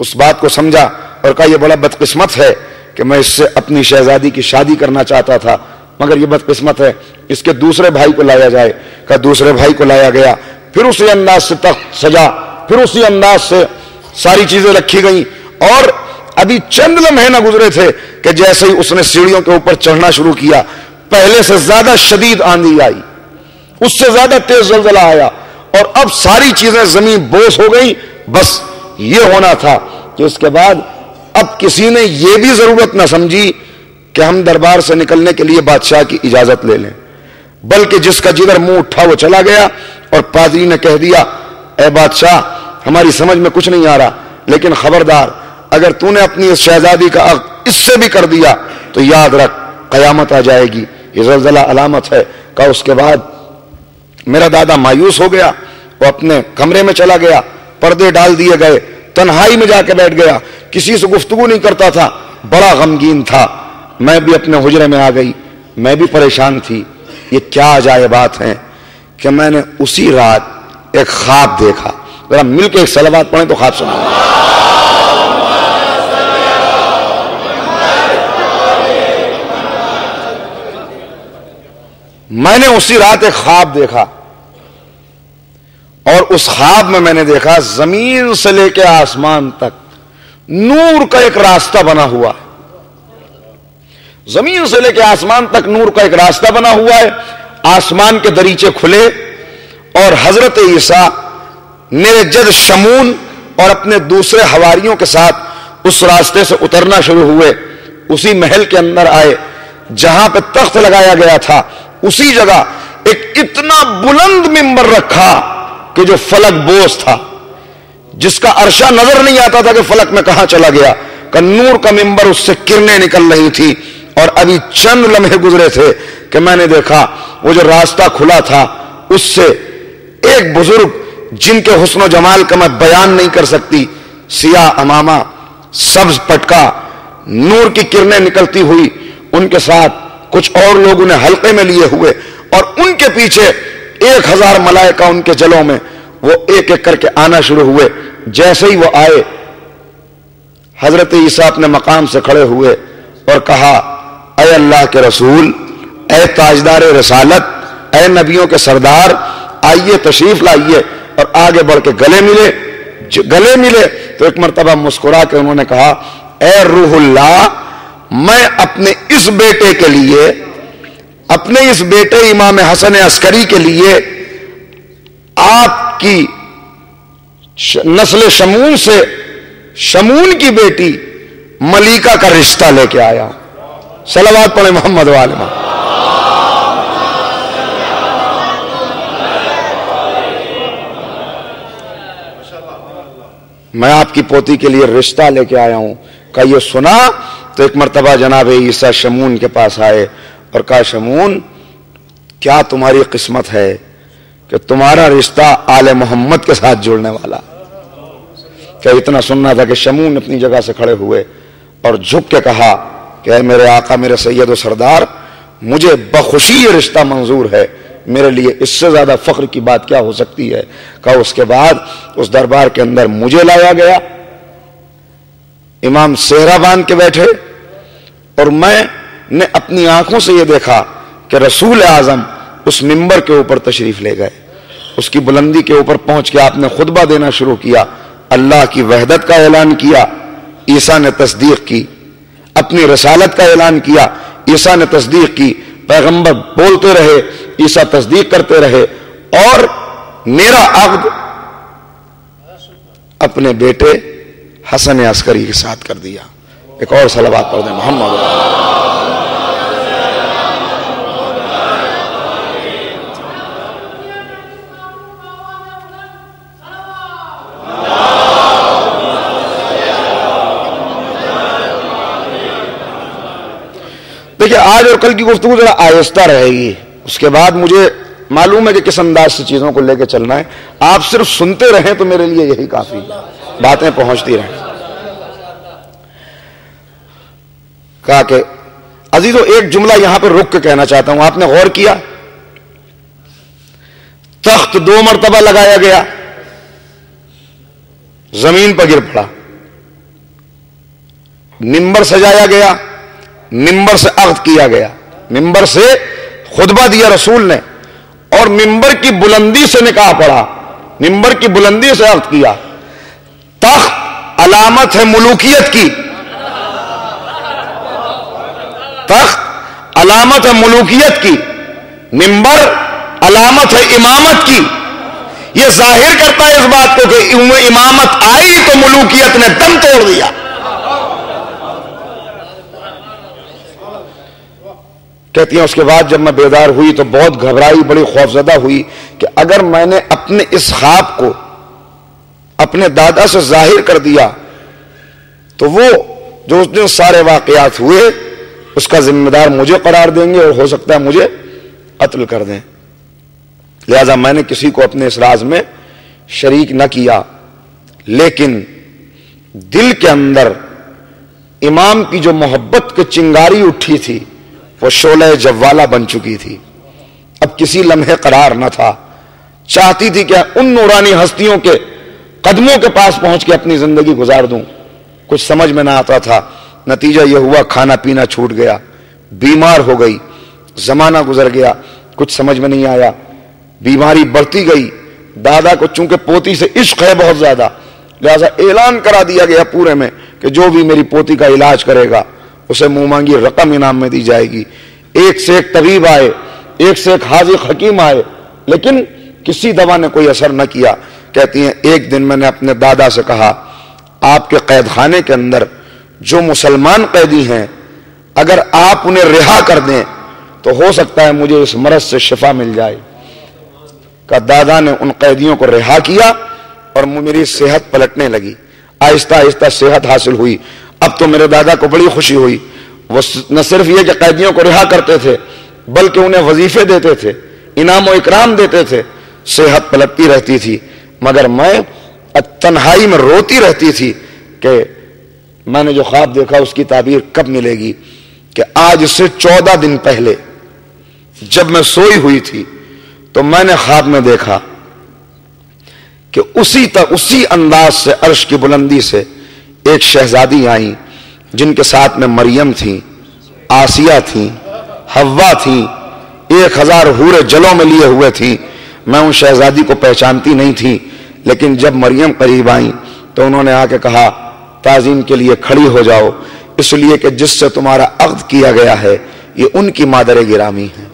اس بات کو سمجھا اور کہا یہ بڑا بدقسمت ہے کہ میں اس سے اپنی شہزادی کی شادی کرنا چاہتا تھا، مگر یہ بدقسمت ہے، اس کے دوسرے بھائی کو لایا جائے۔ کہ دوسرے بھائی کو لایا گیا، پھر اسی انداز سے تخت سجا، پھر اسی انداز سے ساری چیزیں رکھی گئیں، اور ابھی چند لمحے نہ گزرے تھے کہ جیسے ہی اس نے سیڑھیوں کے اوپر چڑھنا شروع کیا، پہلے سے زیادہ شدید آندھی آئی، اس سے زیادہ تیز زلزلہ آیا، اور اب ساری چیزیں زمین بوس ہو گئی۔ بس یہ ہونا تھا کہ اس کے بعد اب کسی نے یہ بھی ضرورت نہ سمجھی کہ ہم دربار سے نکلنے کے لیے بادشاہ کی اجازت لے لیں، بلکہ جس کا جدھر منہ اٹھا وہ چلا گیا، اور پادری نے کہہ دیا اے بادشاہ ہماری سمجھ میں کچھ نہیں آ رہا، لیکن خبردار اگر تو نے اپنی اس شہزادی کا عقد اس سے بھی کر دیا تو یاد رکھ قیامت آ جائے گی، یہ زلزلہ علامت ہے۔ کہ اس کے بعد میرا دادا مایوس ہو گیا، وہ اپنے کمرے میں چلا گیا، پردے ڈال دیے گئے، تنہائی میں جا کے بیٹھ گیا، کسی سے گفتگو نہیں کرتا تھا، بڑا غمگین تھا۔ میں بھی اپنے حجرے میں آ گئی، میں بھی پریشان تھی۔ یہ کیا عجائبات ہیں کہ میں نے اسی رات ایک خواب دیکھا۔ ذرا مل کے ایک صلوات پڑھیں تو خواب سنا۔ میں نے اسی رات ایک خواب دیکھا، اور اس خواب میں نے دیکھا زمین سے لے کے آسمان تک نور کا ایک راستہ بنا ہوا ہے، زمین سے لے کے آسمان تک نور کا ایک راستہ بنا ہوا ہے. آسمان کے دریچے کھلے اور حضرت عیسیٰ میرے جد شمون اور اپنے دوسرے حواریوں کے ساتھ اس راستے سے اترنا شروع ہوئے. اسی محل کے اندر آئے جہاں پہ تخت لگایا گیا تھا، اسی جگہ ایک اتنا بلند ممبر رکھا کہ جو فلک بوس تھا، جس کا عرشہ نظر نہیں آتا تھا کہ فلک میں کہاں چلا گیا. کہ نور کا ممبر، اس سے کرنیں نکل رہی تھی. اور ابھی چند لمحے گزرے تھے کہ میں نے دیکھا وہ جو راستہ کھلا تھا اس سے ایک بزرگ جن کے حسن و جمال کا میں بیان نہیں کر سکتی، سیاہ امامہ، سبز پٹکا، نور کی کرنیں نکلتی ہوئی، ان کے ساتھ کچھ اور لوگ انہیں حلقے میں لیے ہوئے، اور ان کے پیچھے 1000 ملائکہ ان کے جلوں میں، وہ ایک ایک کر کے آنا شروع ہوئے. جیسے ہی وہ آئے، حضرت عیسیٰ اپنے مقام سے کھڑے ہوئے اور کہا، اے اللہ کے رسول، اے تاجدار رسالت، اے نبیوں کے سردار، آئیے تشریف لائیے. اور آگے بڑھ کے گلے ملے تو ایک مرتبہ مسکرا کے انہوں نے کہا، اے روح اللہ، میں اپنے اس بیٹے کے لیے، اپنے اس بیٹے امام حسن عسکری کے لیے آپ کی نسل شمون سے شمون کی بیٹی ملیکہ کا رشتہ لے کے آیا. صلوات پڑھیں محمد وآل محمد. میں آپ کی پوتی کے لیے رشتہ لے کے آیا ہوں. کہا یہ سنا تو ایک مرتبہ جناب عیسیٰ شمون کے پاس آئے اور کہا، شمون، کیا تمہاری قسمت ہے کہ تمہارا رشتہ آل محمد کے ساتھ جڑنے والا. کیا اتنا سننا تھا کہ شمون اپنی جگہ سے کھڑے ہوئے اور جھک کے کہا کہ اے میرے آقا، میرے سید و سردار، مجھے بخوشی یہ رشتہ منظور ہے، میرے لیے اس سے زیادہ فخر کی بات کیا ہو سکتی ہے. کہا اس کے بعد اس دربار کے اندر مجھے لایا گیا، امام صحرا باندھ کے بیٹھے، اور میں نے اپنی آنکھوں سے یہ دیکھا کہ رسول اعظم اس ممبر کے اوپر تشریف لے گئے. اس کی بلندی کے اوپر پہنچ کے آپ نے خطبہ دینا شروع کیا، اللہ کی وحدت کا اعلان کیا، عیسیٰ نے تصدیق کی. اپنی رسالت کا اعلان کیا، عیسیٰ نے تصدیق کی. پیغمبر بولتے رہے، عیسیٰ تصدیق کرتے رہے، اور میرا عقد اپنے بیٹے حسن عسکری کے ساتھ کر دیا. ایک اور صلوات پڑھ دیں محمد. دیکھیں آج اور کل کی گفتگو ذرا آہستہ رہے گی، اس کے بعد مجھے معلوم ہے کہ کس انداز سے چیزوں کو لے کے چلنا ہے. آپ صرف سنتے رہیں تو میرے لیے یہی کافی، باتیں پہنچتی رہیں. کہا کہ عزیزو ایک جملہ یہاں پہ رک کے کہنا چاہتا ہوں. آپ نے غور کیا، تخت 2 مرتبہ لگایا گیا، زمین پر گر پڑا. ممبر سجایا گیا، ممبر سے عقد کیا گیا، ممبر سے خطبہ دیا رسول نے، اور ممبر کی بلندی سے نکاح پڑا، ممبر کی بلندی سے عقد کیا. تخت علامت ہے ملوکیت کی، تخت علامت ہے ملوکیت کی، ممبر علامت ہے امامت کی. یہ ظاہر کرتا ہے اس بات کو کہ امامت آئی تو ملوکیت نے دم توڑ دیا. کہتی ہیں اس کے بعد جب میں بیدار ہوئی تو بہت گھبرائی، بڑی خوفزدہ ہوئی کہ اگر میں نے اپنے اس خواب کو اپنے دادا سے ظاہر کر دیا تو وہ جو اس دن سارے واقعات ہوئے اس کا ذمہ دار مجھے قرار دیں گے اور ہو سکتا ہے مجھے قتل کر دیں. لہذا میں نے کسی کو اپنے اس راز میں شریک نہ کیا، لیکن دل کے اندر امام کی جو محبت کی چنگاری اٹھی تھی وہ شعلہ جوالہ بن چکی تھی. اب کسی لمحے قرار نہ تھا. چاہتی تھی کہ ان نورانی ہستیوں کے قدموں کے پاس پہنچ کے اپنی زندگی گزار دوں. کچھ سمجھ میں نہ آتا تھا. نتیجہ یہ ہوا کھانا پینا چھوٹ گیا، بیمار ہو گئی، زمانہ گزر گیا، کچھ سمجھ میں نہیں آیا، بیماری بڑھتی گئی. دادا کو چونکہ پوتی سے عشق ہے بہت زیادہ، لہذا اعلان کرا دیا گیا پورے میں کہ جو بھی میری پوتی کا علاج کرے گا اسے منہ مانگی رقم انعام میں دی جائے گی. ایک سے ایک طبیب آئے, ایک سے ایک حاذق حکیم آئے, لیکن کسی دوا نے کوئی اثر نہ کیا. کہتی ہیں ایک دن میں نے اپنے دادا سے کہا آپ کے قید خانے کے اندر جو مسلمان قیدی ہیں اگر آپ انہیں رہا کر دیں تو ہو سکتا ہے مجھے اس مرض سے شفا مل جائے. کہ دادا نے ان قیدیوں کو رہا کیا اور میری صحت پلٹنے لگی, آہستہ آہستہ صحت حاصل ہوئی. اب تو میرے دادا کو بڑی خوشی ہوئی. وہ نہ صرف یہ کہ قیدیوں کو رہا کرتے تھے بلکہ انہیں وظیفے دیتے تھے, انعام و اکرام دیتے تھے, صحت پلٹتی رہتی تھی. مگر میں تنہائی میں روتی رہتی تھی کہ میں نے جو خواب دیکھا اس کی تعبیر کب ملے گی. کہ آج سے 14 دن پہلے جب میں سوئی ہوئی تھی تو میں نے خواب میں دیکھا کہ اسی انداز سے عرش کی بلندی سے ایک شہزادی آئی جن کے ساتھ میں مریم تھی, آسیہ تھی, حوا تھی, 1000 حور جلوں میں لیے ہوئے تھی. میں ان شہزادی کو پہچانتی نہیں تھی, لیکن جب مریم قریب آئیں تو انہوں نے آ کے کہا تعظیم کے لیے کھڑی ہو جاؤ, اس لیے کہ جس سے تمہارا عقد کیا گیا ہے یہ ان کی مادر گرامی ہے,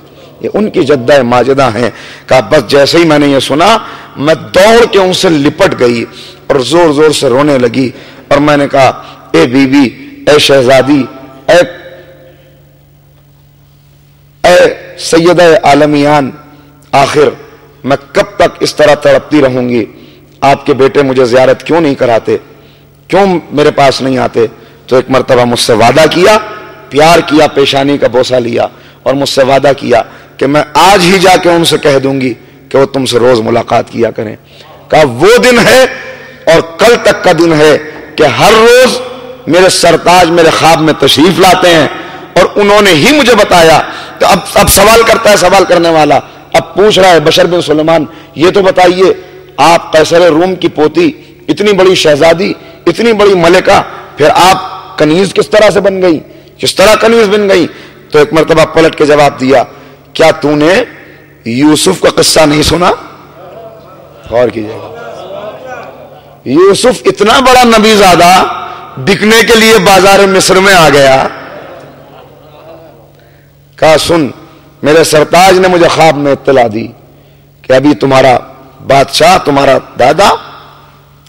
یہ ان کی جدہ ماجدہ ہیں. کہا بس جیسے ہی میں نے یہ سنا میں دوڑ کے ان سے لپٹ گئی اور زور زور سے رونے لگی. اور میں نے کہا اے بی بی, اے شہزادی, اے سیدہ عالمیان, آخر میں کب تک اس طرح تڑپتی رہوں گی؟ آپ کے بیٹے مجھے زیارت کیوں نہیں کراتے, کیوں میرے پاس نہیں آتے؟ تو ایک مرتبہ مجھ سے وعدہ کیا, پیار کیا, پیشانی کا بوسہ لیا اور مجھ سے وعدہ کیا کہ میں آج ہی جا کے ان سے کہہ دوں گی کہ وہ تم سے روز ملاقات کیا کریں. کہا وہ دن ہے اور کل تک کا دن ہے کہ ہر روز میرے سرتاج میرے خواب میں تشریف لاتے ہیں اور انہوں نے ہی مجھے بتایا. تو اب سوال کرتا ہے سوال کرنے والا, اب پوچھ رہا ہے بشر بن سلیمان یہ تو بتائیے آپ قیصر روم کی پوتی, اتنی بڑی شہزادی, اتنی بڑی ملکہ, پھر آپ کنیز کس طرح سے بن گئی, کس طرح کنیز بن گئی؟ تو ایک مرتبہ پلٹ کے جواب دیا کیا تو نے یوسف کا قصہ نہیں سنا؟ غور کیجیے گا, یوسف اتنا بڑا نبی زادہ بکنے کے لیے بازار مصر میں آ گیا. کہا سن, میرے سرتاج نے مجھے خواب میں اطلاع دی کہ ابھی تمہارا بادشاہ, تمہارا دادا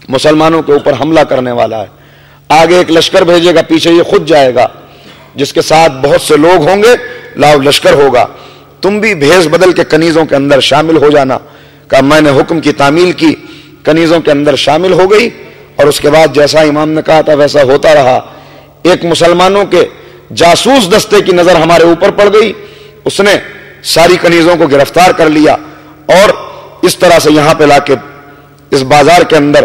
مسلمانوں کے اوپر حملہ کرنے والا ہے, آگے ایک لشکر بھیجے گا, پیچھے یہ خود جائے گا جس کے ساتھ بہت سے لوگ ہوں گے, لاؤ لشکر ہوگا, تم بھی بھیس بدل کے کنیزوں کے اندر شامل ہو جانا. کہا میں نے حکم کی تعمیل کی, کنیزوں کے اندر شامل ہو گئی اور اس کے بعد جیسا امام نے کہا تھا ویسا ہوتا رہا. ایک مسلمانوں کے جاسوس دستے کی نظر ہمارے اوپر پڑ گئی, اس نے ساری کنیزوں کو گرفتار کر لیا اور اس طرح سے یہاں پہ لا کے اس بازار کے اندر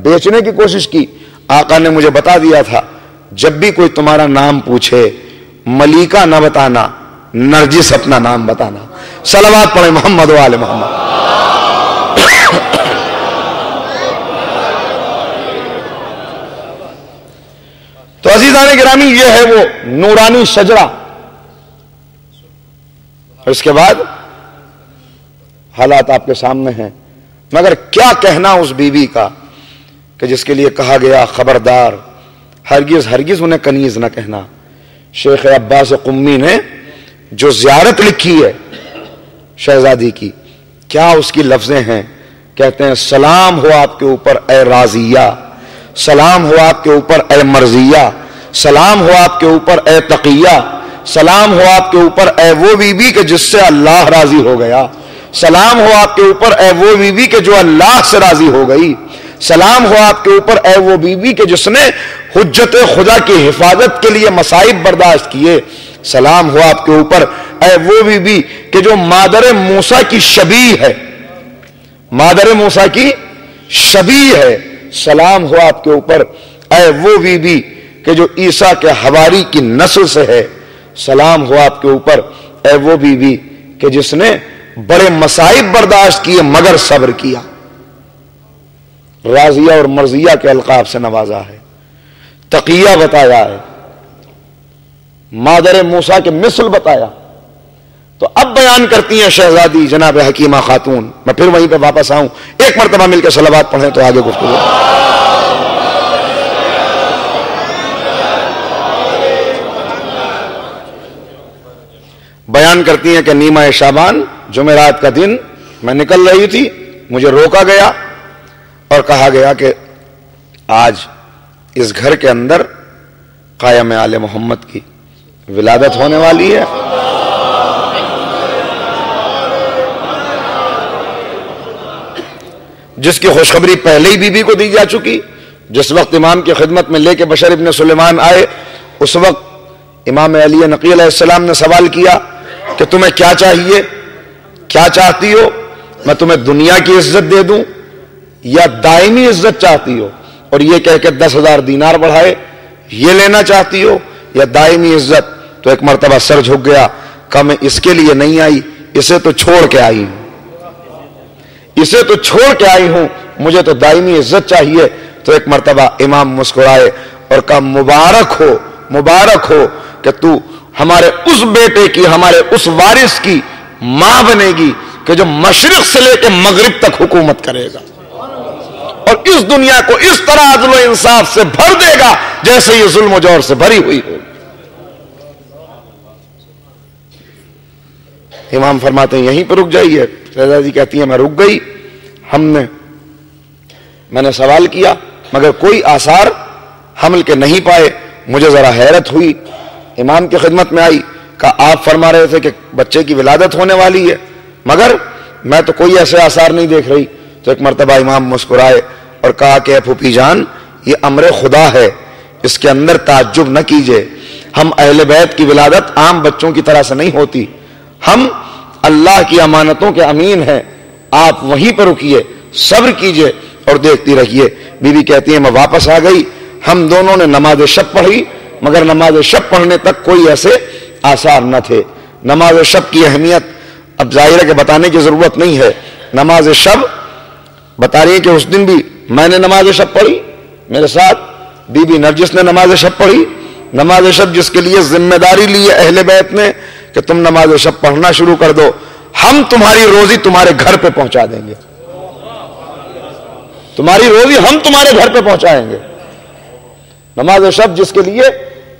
بیچنے کی کوشش کی. آقا نے مجھے بتا دیا تھا جب بھی کوئی تمہارا نام پوچھے ملیکہ نہ بتانا, نرجس اپنا نام بتانا. صلوات پڑھیں محمد و آل محمد. تو عزیزان گرامی یہ ہے وہ نورانی شجرہ. اس کے بعد حالات آپ کے سامنے ہیں, مگر کیا کہنا اس بی بی کا کہ جس کے لیے کہا گیا خبردار ہرگز ہرگز انہیں کنیز نہ کہنا. شیخ عباس قمی نے جو زیارت لکھی ہے شہزادی کی, کیا اس کی لفظیں ہیں؟ کہتے ہیں سلام ہو آپ کے اوپر اے راضیہ, سلام ہو آپ کے اوپر اے مرضیہ, سلام ہو آپ کے اوپر اے تقیہ, سلام ہو آپ کے اوپر اے وہ بی بی کہ جس سے اللہ راضی ہو گیا, سلام ہو آپ کے اوپر اے وہ بی بی کہ جو اللہ سے راضی ہو گئی, سلام ہو آپ کے اوپر اے وہ بی بی کہ جس نے حجت خدا کی حفاظت کے لیے مصائب برداشت کیے, سلام ہو آپ کے اوپر اے وہ بی بی کہ جو مادر موسیٰ کی شبیہ ہے, مادر موسیٰ کی شبیہ ہے, سلام ہو آپ کے اوپر اے وہ بی بی کہ جو عیسیٰ کے حواری کی نسل سے ہے, سلام ہو آپ کے اوپر اے وہ بی بی کہ جس نے بڑے مصائب برداشت کیے مگر صبر کیا. راضیہ اور مرضیہ کے القاب سے نوازا ہے, تقیہ بتایا ہے, مادر موسیٰ کے مثل بتایا. تو اب بیان کرتی ہیں شہزادی جناب حکیمہ خاتون. میں پھر وہیں پہ واپس آؤں, ایک مرتبہ مل کے صلوات پڑھیں تو آگے گفتگو. بیان کرتی ہیں کہ نیمہ شعبان جمعرات کا دن میں نکل رہی تھی، مجھے روکا گیا اور کہا گیا کہ آج اس گھر کے اندر قائم آل محمد کی ولادت ہونے والی ہے۔ جس کی خوشخبری پہلے ہی بی بی کو دی جا چکی۔ جس وقت امام کی خدمت میں لے کے بشر ابن سلیمان آئے، اس وقت امام علی نقی علیہ السلام نے سوال کیا کہ تمہیں کیا چاہیے، کیا چاہتی ہو؟ میں تمہیں دنیا کی عزت دے دوں یا دائمی عزت چاہتی ہو؟ اور یہ کہہ کے 10,000 دینار بڑھائے، یہ لینا چاہتی ہو یا دائمی عزت؟ تو ایک مرتبہ سر جھک گیا، کہا میں اس کے لیے نہیں آئی، اسے تو چھوڑ کے آئی ہوں، اسے تو چھوڑ کے آئی ہوں، مجھے تو دائمی عزت چاہیے۔ تو ایک مرتبہ امام مسکرائے اور کہا مبارک ہو، مبارک ہو کہ تو ہمارے اس بیٹے کی، ہمارے اس وارث کی ماں بنے گی کہ جو مشرق سے لے کے مغرب تک حکومت کرے گا اور اس دنیا کو اس طرح عدل و انصاف سے بھر دے گا جیسے یہ ظلم و جور سے بھری ہوئی ہو۔ امام فرماتے ہیں یہیں پہ رک جائیے۔ رضا جی کہتی ہیں میں رک گئی، میں نے سوال کیا مگر کوئی آثار حمل کے نہیں پائے۔ مجھے ذرا حیرت ہوئی، امام کی خدمت میں آئی، کہا آپ فرما رہے تھے کہ بچے کی ولادت ہونے والی ہے مگر میں تو کوئی ایسے آثار نہیں دیکھ رہی۔ تو ایک مرتبہ امام مسکرائے اور کہا کہ اے پھوپھی جان، یہ امر خدا ہے، اس کے اندر تعجب نہ کیجئے۔ ہم اہل بیت کی ولادت عام بچوں کی طرح سے نہیں ہوتی، ہم اللہ کی امانتوں کے امین ہیں۔ آپ وہیں پر رکیے، صبر کیجئے اور دیکھتی رہیے۔ بی بی کہتی ہے میں واپس آ گئی، ہم دونوں نے نماز شب پڑھی مگر نماز شب پڑھنے تک کوئی ایسے آثار نہ تھے۔ نماز شب کی اہمیت اب ظاہر ہے کہ بتانے کی ضرورت نہیں ہے۔ نماز شب بتا رہی ہے کہ اس دن بھی میں نے نماز شب پڑھی، میرے ساتھ بی بی نرجس نے نماز شب پڑھی۔ نماز شب جس کے لیے ذمہ داری لی ہے اہل بیت نے کہ تم نماز شب پڑھنا شروع کر دو، ہم تمہاری روزی تمہارے گھر پہ پہنچا دیں گے، تمہاری روزی ہم تمہارے گھر پہ پہنچائیں گے۔ نماز شب جس کے لیے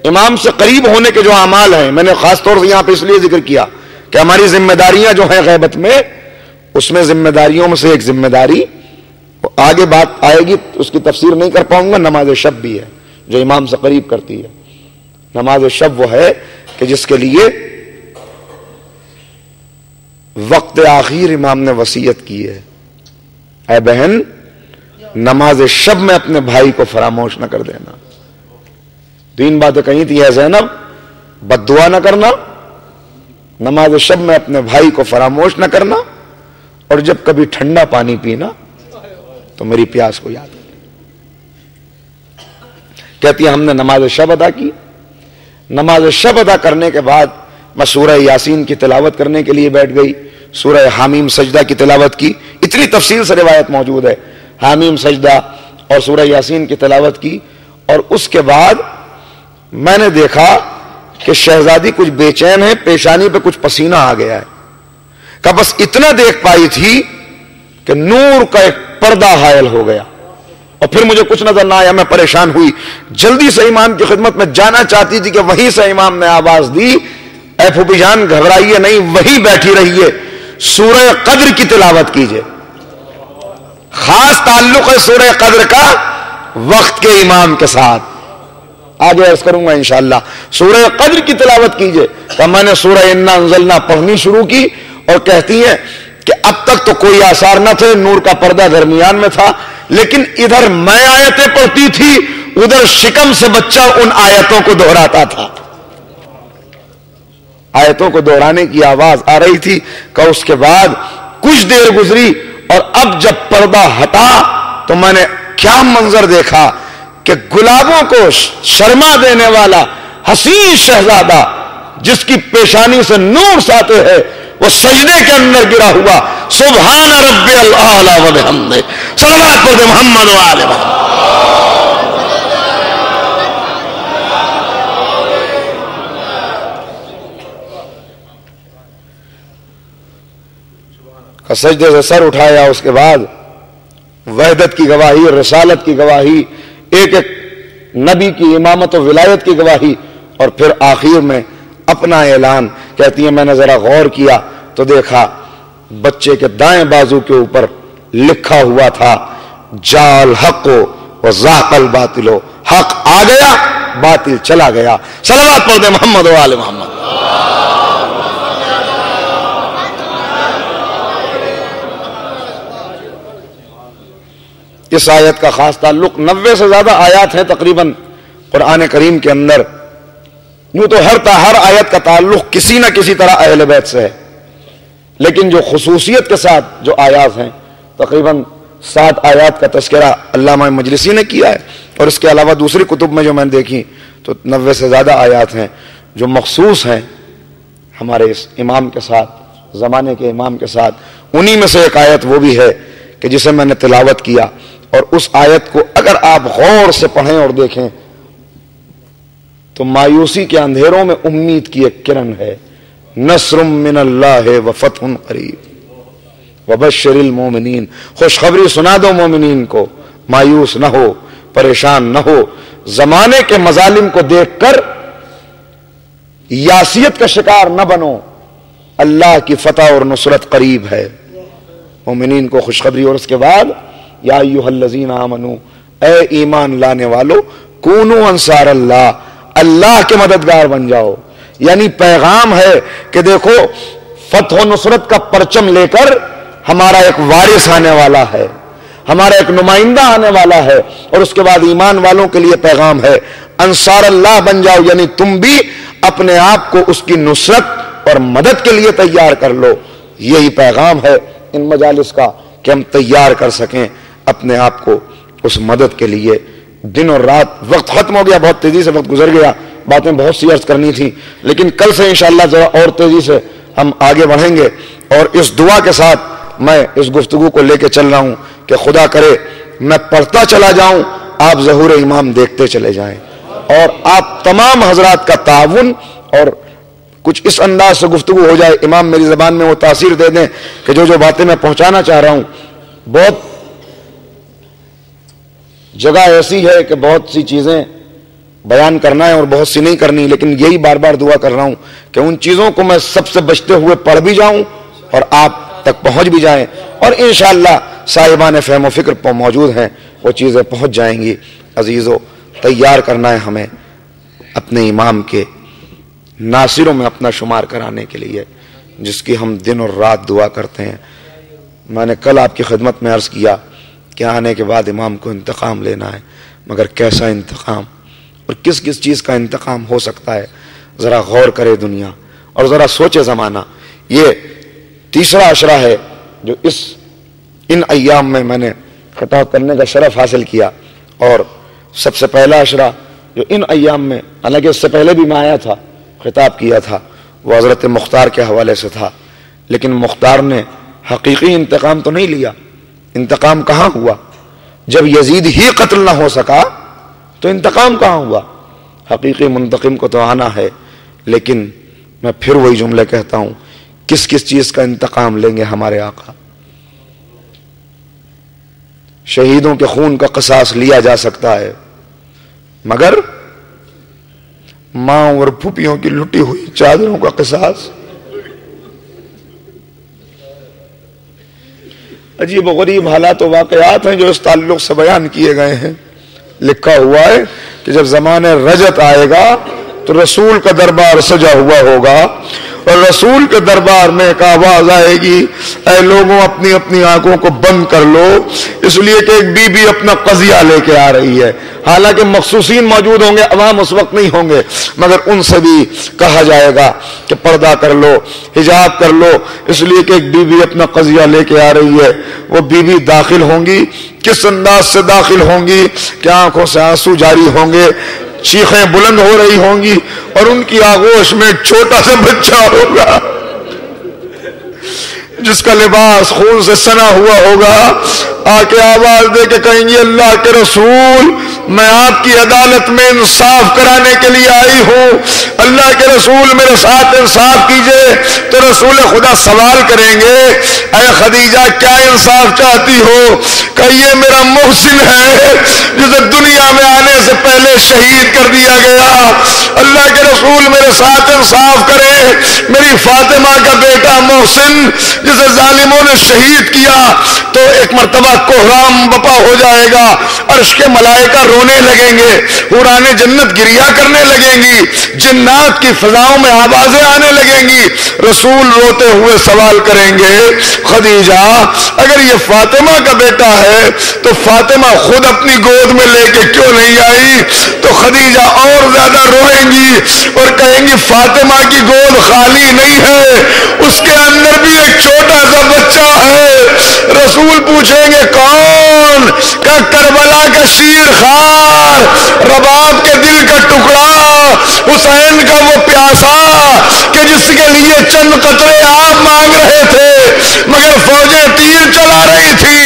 امام سے قریب ہونے کے جو اعمال ہیں، میں نے خاص طور سے یہاں پہ اس لیے ذکر کیا کہ ہماری ذمہ داریاں جو ہیں غیبت میں، اس میں ذمہ داریوں میں سے ایک ذمہ داری آگے بات آئے گی، اس کی تفسیر نہیں کر پاؤں گا، نماز شب بھی ہے جو امام سے قریب کرتی ہے۔ نماز شب وہ ہے کہ جس کے لیے وقت آخر امام نے وصیت کی ہے، اے بہن نماز شب میں اپنے بھائی کو فراموش نہ کر دینا۔ 3 باتیں کہی تھی، اے زینب بد دعا نہ کرنا، نماز شب میں اپنے بھائی کو فراموش نہ کرنا، اور جب کبھی ٹھنڈا پانی پینا تو میری پیاس کو یاد کرنا۔ کہتی ہے ہم نے نماز شب ادا کی۔ نماز شب ادا کرنے کے بعد میں سورہ یاسین کی تلاوت کرنے کے لیے بیٹھ گئی، سورہ حامیم سجدہ کی تلاوت کی، اتنی تفصیل سے روایت موجود ہے، حامیم سجدہ اور سورہ یاسین کی تلاوت کی۔ اور اس کے بعد میں نے دیکھا کہ شہزادی کچھ بے چین ہے، پیشانی پہ کچھ پسینہ آ گیا ہے، کہ بس اتنا دیکھ پائی تھی کہ نور کا ایک پردہ حائل ہو گیا، اور پھر مجھے کچھ نظر نہ آیا، میں پریشان ہوئی، جلدی سے امام کی خدمت میں جانا چاہتی تھی کہ وہیں سے امام نے آواز دی اے پھوپھی جان گھبرائیے نہیں، وہیں بیٹھی رہیے، سورہ قدر کی تلاوت کیجئے۔ خاص تعلق ہے سورہ قدر کا وقت کے امام کے ساتھ، آگے عرض کروں گا انشاءاللہ۔ سورہ قدر کی تلاوت کیجئے۔ تو میں نے سورہ انا انزلنا پڑھنی شروع کی، اور کہتی ہیں کہ اب تک تو کوئی آثار نہ تھے، نور کا پردہ درمیان میں تھا، لیکن ادھر میں آیتیں پڑھتی تھی، ادھر شکم سے بچہ ان آیتوں کو دہراتا تھا، آیتوں کو دہرانے کی آواز آ رہی تھی۔ کہ اس کے بعد کچھ دیر گزری اور اب جب پردہ ہٹا تو میں نے کیا منظر دیکھا کہ گلابوں کو شرما دینے والا حسین شہزادہ جس کی پیشانی سے نور ساتے ہے، وہ سجدے کے اندر گرا ہوا، سبحان رب الاعلی و بحمدہ، صلوات پڑھ دے محمد و آل محمد۔ سجدے سے سر اٹھایا، اس کے بعد وحدت کی گواہی، رسالت کی گواہی، ایک ایک نبی کی امامت و ولایت کی گواہی، اور پھر آخر میں اپنا اعلان کہتی ہیں میں نے ذرا غور کیا تو دیکھا بچے کے دائیں بازو کے اوپر لکھا ہوا تھا جال حق و زاق الباطل، حق آ گیا باطل چلا گیا۔ صلوات پڑھ دیں محمد و آل محمد۔ اس آیت کا خاص تعلق 90 سے زیادہ آیات ہیں تقریباً قرآن کریم کے اندر، یوں تو ہر آیت کا تعلق کسی نہ کسی طرح اہل بیت سے ہے، لیکن جو خصوصیت کے ساتھ جو آیات ہیں تقریباً 7 آیات کا تذکرہ علامہ مجلسی نے کیا ہے، اور اس کے علاوہ دوسری کتب میں جو میں نے دیکھی تو 90 سے زیادہ آیات ہیں جو مخصوص ہیں ہمارے اس امام کے ساتھ، زمانے کے امام کے ساتھ۔ انہی میں سے ایک آیت وہ بھی ہے کہ جسے میں نے تلاوت کیا، اور اس آیت کو اگر آپ غور سے پڑھیں اور دیکھیں تو مایوسی کے اندھیروں میں امید کی ایک کرن ہے۔ نصر من اللہ وفتح قریب وبشر المومنین، خوشخبری سنا دو مومنین کو، مایوس نہ ہو، پریشان نہ ہو، زمانے کے مظالم کو دیکھ کر یاسیت کا شکار نہ بنو، اللہ کی فتح اور نصرت قریب ہے۔ مومنین کو خوشخبری، اور اس کے بعد یا ایھا الذین آمنو، اے ایمان لانے والو، کونوا انصار اللہ، اللہ کے مددگار بن جاؤ۔ یعنی پیغام ہے کہ دیکھو فتح و نصرت کا پرچم لے کر ہمارا ایک وارث آنے والا ہے، ہمارا ایک نمائندہ آنے والا ہے، اور اس کے بعد ایمان والوں کے لیے پیغام ہے انصار اللہ بن جاؤ، یعنی تم بھی اپنے آپ کو اس کی نصرت اور مدد کے لیے تیار کر لو۔ یہی پیغام ہے ان مجالس کا کہ ہم تیار کر سکیں اپنے آپ کو اس مدد کے لیے۔ دن اور رات، وقت ختم ہو گیا، بہت تیزی سے وقت گزر گیا، باتیں بہت سی عرض کرنی تھی، لیکن کل سے انشاءاللہ ذرا اور تیزی سے ہم آگے بڑھیں گے، اور اس دعا کے ساتھ میں اس گفتگو کو لے کے چل رہا ہوں کہ خدا کرے میں پڑھتا چلا جاؤں، آپ ظہور امام دیکھتے چلے جائیں، اور آپ تمام حضرات کا تعاون اور کچھ اس انداز سے گفتگو ہو جائے، امام میری زبان میں وہ تاثیر دے دیں کہ جو باتیں میں پہنچانا چاہ رہا ہوں، بہت جگہ ایسی ہے کہ بہت سی چیزیں بیان کرنا ہے اور بہت سی نہیں کرنی، لیکن یہی بار بار دعا کر رہا ہوں کہ ان چیزوں کو میں سب سے بچتے ہوئے پڑھ بھی جاؤں اور آپ تک پہنچ بھی جائیں، اور انشاءاللہ صاحبان فہم و فکر پر موجود ہیں، وہ چیزیں پہنچ جائیں گی۔ عزیزو، تیار کرنا ہے ہمیں اپنے امام کے ناصروں میں اپنا شمار کرانے کے لیے، جس کی ہم دن اور رات دعا کرتے ہیں۔ میں نے کل آپ کی خدمت میں عرض کیا کہ آنے کے بعد امام کو انتقام لینا ہے، مگر کیسا انتقام اور کس کس چیز کا انتقام ہو سکتا ہے؟ ذرا غور کرے دنیا اور ذرا سوچے زمانہ۔ یہ تیسرا عشرہ ہے جو ان ایام میں نے خطاب کرنے کا شرف حاصل کیا، اور سب سے پہلا عشرہ جو ان ایام میں، حالانکہ اس سے پہلے بھی میں آیا تھا، خطاب کیا تھا، وہ حضرت مختار کے حوالے سے تھا، لیکن مختار نے حقیقی انتقام تو نہیں لیا۔ انتقام کہاں ہوا؟ جب یزید ہی قتل نہ ہو سکا تو انتقام کہاں ہوا؟ حقیقی منتقم کو تو آنا ہے، لیکن میں پھر وہی جملے کہتا ہوں، کس کس چیز کا انتقام لیں گے ہمارے آقا؟ شہیدوں کے خون کا قصاص لیا جا سکتا ہے، مگر ماں اور پھوپھیوں کی لٹی ہوئی چادروں کا قصاص؟ عجیب و غریب حالات و واقعات ہیں جو اس تعلق سے بیان کیے گئے ہیں۔ لکھا ہوا ہے کہ جب زمانے رجت آئے گا تو رسول کا دربار سجا ہوا ہوگا، اور رسول کے دربار میں ایک آواز آئے گی، اے لوگوں اپنی اپنی آنکھوں کو بند کر لو، اس لیے کہ ایک بی بی اپنا قضیہ لے کے آ رہی ہے۔ حالانکہ مخصوصین موجود ہوں گے، عوام اس وقت نہیں ہوں گے، مگر ان سے بھی کہا جائے گا کہ پردہ کر لو، حجاب کر لو، اس لیے کہ ایک بی بی اپنا قضیہ لے کے آ رہی ہے۔ وہ بی بی داخل ہوں گی، کس انداز سے داخل ہوں گی کہ آنکھوں سے آنسو جاری ہوں گے، چیخیں بلند ہو رہی ہوں گی، اور ان کی آغوش میں ایک چھوٹا سا بچہ ہوگا جس کا لباس خون سے سنا ہوا ہوگا، آ کے آواز دے کے کہیں گے، اللہ کے رسول میں آپ کی عدالت میں انصاف کرانے کے لیے آئی ہوں، اللہ کے رسول میرے ساتھ انصاف کیجئے۔ تو رسول خدا سوال کریں گے، اے خدیجہ کیا انصاف چاہتی ہو؟ کہ یہ میرا محسن ہے جسے دنیا میں آنے سے پہلے شہید کر دیا گیا، اللہ کے رسول میرے ساتھ انصاف کرے، میری فاطمہ کا بیٹا محسن جسے ظالموں نے شہید کیا تو ایک مرتبہ کوہرام بپا ہو جائے گا، عرش کے ملائکہ رونے لگیں گے، حوران جنت گریا کرنے لگیں گی، جنات کی فضاؤں میں آوازیں آنے لگیں گی۔ رسول روتے ہوئے سوال کریں گے خدیجہ اگر یہ فاطمہ کا بیٹا ہے تو فاطمہ خود اپنی گود میں لے کے کیوں نہیں آئی؟ تو خدیجہ اور زیادہ روئیں گی اور کہیں گی فاطمہ کی گود خالی نہیں ہے، اس کے اندر بھی ایک چھوٹا سا بچہ ہے۔ رسول پوچھیں گے کون؟ کہ کربلا کا شیر خوار، رباب کے دل کا ٹکڑا، حسین کا وہ پیاسا کہ جس کے لیے چند قطرے آپ مانگ رہے تھے مگر فوجیں تیر چلا رہی تھی۔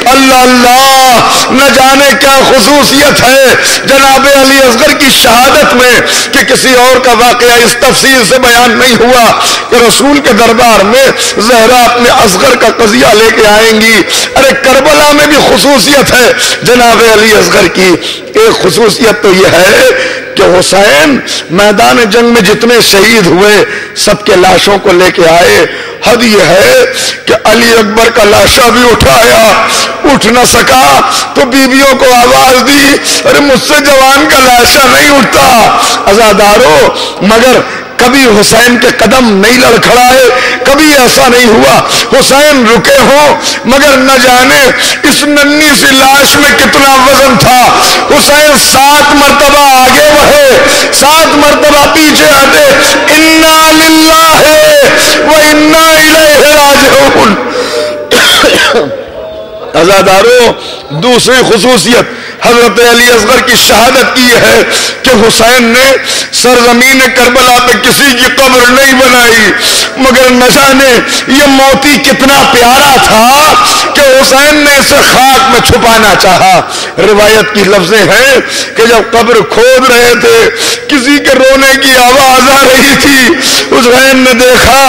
اللہ اللہ، نہ جانے کیا خصوصیت ہے جناب علی اصغر کی شہادت میں کہ کسی اور کا واقعہ اس تفصیل سے بیان نہیں ہوا کہ رسول کے دربار میں زہرا اپنے اصغر کا قضیہ لے کے آئیں گی۔ ارے کربلا میں بھی خصوصیت ہے جناب علی اصغر کی۔ ایک خصوصیت تو یہ ہے کہ حسین میدان جنگ میں جتنے شہید ہوئے سب کے لاشوں کو لے کے آئے۔ حد یہ ہے کہ علی اکبر کا لاشا بھی اٹھایا، اٹھ نہ سکا تو بیویوں کو آواز دی ارے مجھ سے جوان کا لاشا نہیں اٹھتا۔ عزادارو مگر کبھی حسین کے قدم نہیں لڑکھڑائے، کبھی ایسا نہیں ہوا حسین رکے ہوں مگر نہ جانے اس ننھی سی لاش میں کتنا وزن تھا۔ حسین 7 مرتبہ آگے بڑھے، 7 مرتبہ پیچھے ہٹے، انا للہ و انا الیہ راجعون۔ عزادارو دوسری خصوصیت حضرت علی اصغر کی شہادت کی ہے کہ حسین نے سرزمین کربلا پہ کسی کی قبر نہیں بنائی مگر نہ جانے یہ موتی کتنا پیارا تھا کہ حسین نے اسے خاک میں چھپانا چاہا۔ روایت کی لفظیں ہیں کہ جب قبر کھود رہے تھے کسی کے رونے کی آواز آ رہی تھی، حسین نے دیکھا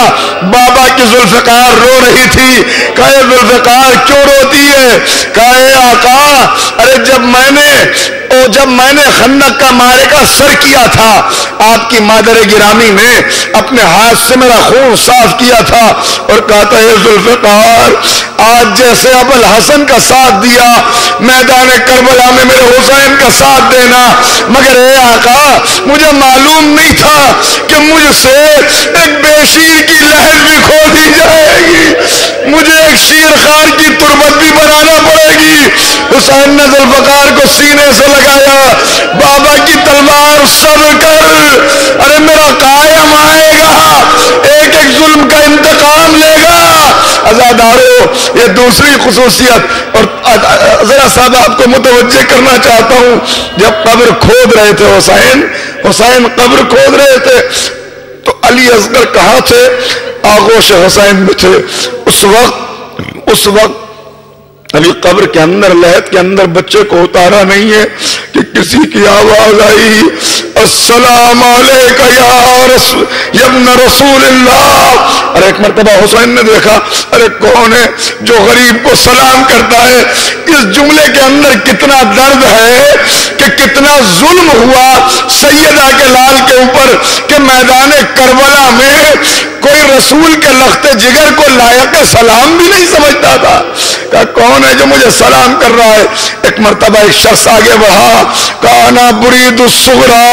بابا کی ذوالفقار رو رہی تھی۔ کہا اے ذوالفقار کیوں روتی ہے؟ کہا اے آقا ارے جب میں نے خندق کا معرکہ سر کیا تھا آپ کی مادر گرامی نے اپنے ہاتھ سے میرا خون صاف کیا تھا اور کہتا ہے ذوالفقار آج جیسے ابو الحسن کا ساتھ دیا میدان کربلا میں میرے حسین کا ساتھ دینا، مگر اے آقا مجھے معلوم نہیں تھا کہ مجھ سے ایک بے شیر کی لہر بھی کھو دی جائے گی، مجھے ایک شیر خار کی تربت بھی بنانا پڑے گی۔ حسین نے ذوالفقار کو سینے سے لگایا، بابا کی تلوار صبر کر، ارے میرا قائم آئے گا، ایک ایک ظلم کا انتقام لے گا۔ عزادارو یہ دوسری خصوصیت، اور ذرا صاحب آپ کو متوجہ کرنا چاہتا ہوں، جب قبر کھود رہے تھے حسین قبر کھود رہے تھے تو علی اصغر کہاں تھے؟ آغوش حسین میں تھے۔ اس وقت ابھی قبر کے اندر لحد کے اندر بچے کو اتارا نہیں ہے کہ کسی کی آواز آئی السلام علیکہ یا ابن رسول اللہ۔ اور ایک مرتبہ حسین نے دیکھا ارے کون ہے جو غریب کو سلام کرتا ہے؟ اس جملے کے اندر کتنا درد ہے کہ کتنا ظلم ہوا سیدہ کے لال کے اوپر کہ میدان کربلا میں کوئی رسول کے لخت جگر کو لائق سلام بھی نہیں سمجھتا تھا۔ کہا کون ہے جو مجھے سلام کر رہا ہے؟ ایک مرتبہ ایک شخص آگے بڑھا، کہا انا برید الصغرا،